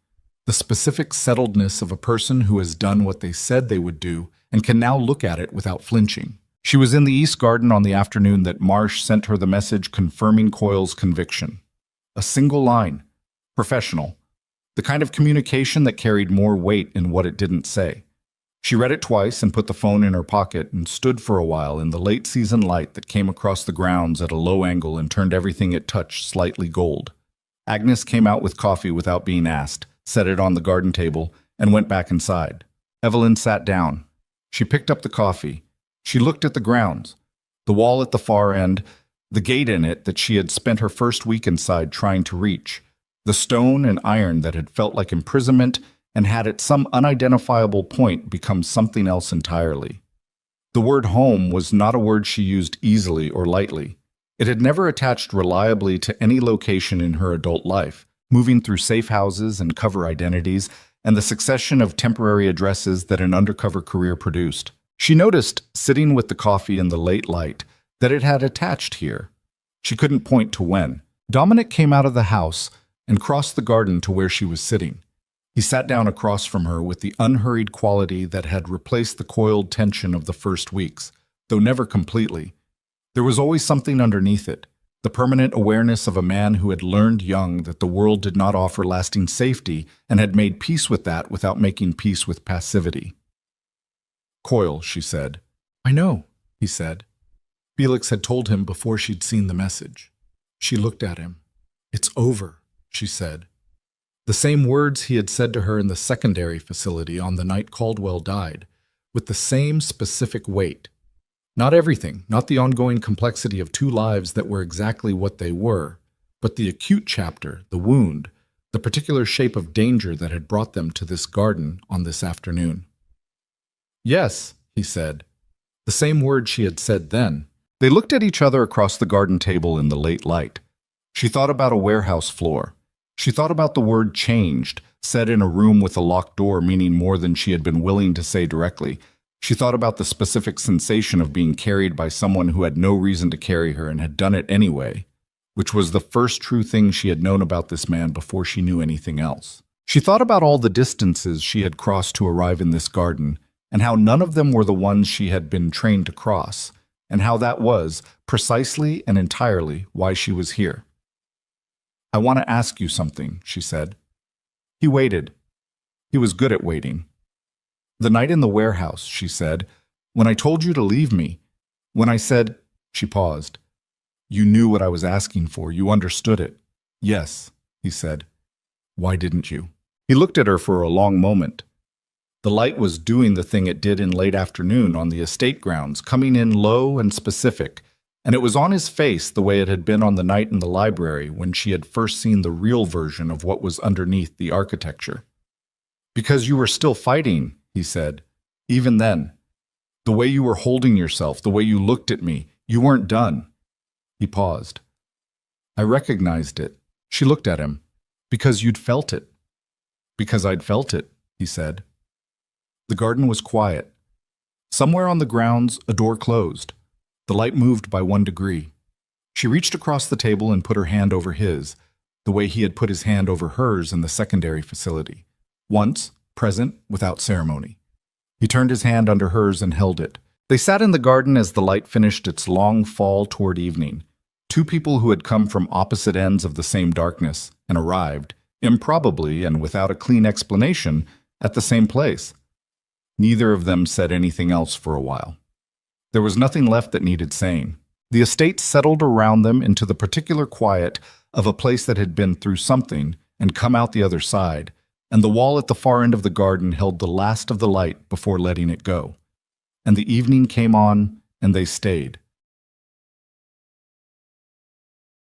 The specific settledness of a person who has done what they said they would do and can now look at it without flinching. She was in the East Garden on the afternoon that Marsh sent her the message confirming Coyle's conviction. A single line. Professional. The kind of communication that carried more weight in what it didn't say. She read it twice and put the phone in her pocket and stood for a while in the late-season light that came across the grounds at a low angle and turned everything it touched slightly gold. Agnes came out with coffee without being asked, set it on the garden table, and went back inside. Evelyn sat down. She picked up the coffee. She looked at the grounds, the wall at the far end, the gate in it that she had spent her first week inside trying to reach, the stone and iron that had felt like imprisonment and had at some unidentifiable point become something else entirely. The word home was not a word she used easily or lightly. It had never attached reliably to any location in her adult life, moving through safe houses and cover identities, and the succession of temporary addresses that an undercover career produced. She noticed, sitting with the coffee in the late light, that it had attached here. She couldn't point to when. Dominic came out of the house and crossed the garden to where she was sitting. He sat down across from her with the unhurried quality that had replaced the coiled tension of the first weeks, though never completely. There was always something underneath it, the permanent awareness of a man who had learned young that the world did not offer lasting safety and had made peace with that without making peace with passivity. "Coyle," she said. "I know," he said. Felix had told him before she'd seen the message. She looked at him. "It's over," she said. The same words he had said to her in the secondary facility on the night Caldwell died, with the same specific weight. Not everything, not the ongoing complexity of two lives that were exactly what they were, but the acute chapter, the wound, the particular shape of danger that had brought them to this garden on this afternoon. "Yes," he said, the same word she had said then. They looked at each other across the garden table in the late light. She thought about a warehouse floor. She thought about the word changed, said in a room with a locked door, meaning more than she had been willing to say directly. She thought about the specific sensation of being carried by someone who had no reason to carry her and had done it anyway, which was the first true thing she had known about this man before she knew anything else. She thought about all the distances she had crossed to arrive in this garden, and how none of them were the ones she had been trained to cross, and how that was, precisely and entirely, why she was here. "I want to ask you something," she said. He waited. He was good at waiting. "The night in the warehouse," she said, "when I told you to leave me, when I said—" She paused. "You knew what I was asking for. You understood it." "Yes," he said. "Why didn't you?" He looked at her for a long moment. The light was doing the thing it did in late afternoon on the estate grounds, coming in low and specific, and it was on his face the way it had been on the night in the library when she had first seen the real version of what was underneath the architecture. "Because you were still fighting," he said. "Even then. The way you were holding yourself, the way you looked at me, you weren't done." He paused. "I recognized it." She looked at him. "Because you'd felt it." "Because I'd felt it," he said. The garden was quiet. Somewhere on the grounds, a door closed. The light moved by 1 degree. She reached across the table and put her hand over his, the way he had put his hand over hers in the secondary facility. Once, present, without ceremony. He turned his hand under hers and held it. They sat in the garden as the light finished its long fall toward evening. Two people who had come from opposite ends of the same darkness and arrived, improbably and without a clean explanation, at the same place. Neither of them said anything else for a while. There was nothing left that needed saying. The estate settled around them into the particular quiet of a place that had been through something and come out the other side, and the wall at the far end of the garden held the last of the light before letting it go. And the evening came on, and they stayed.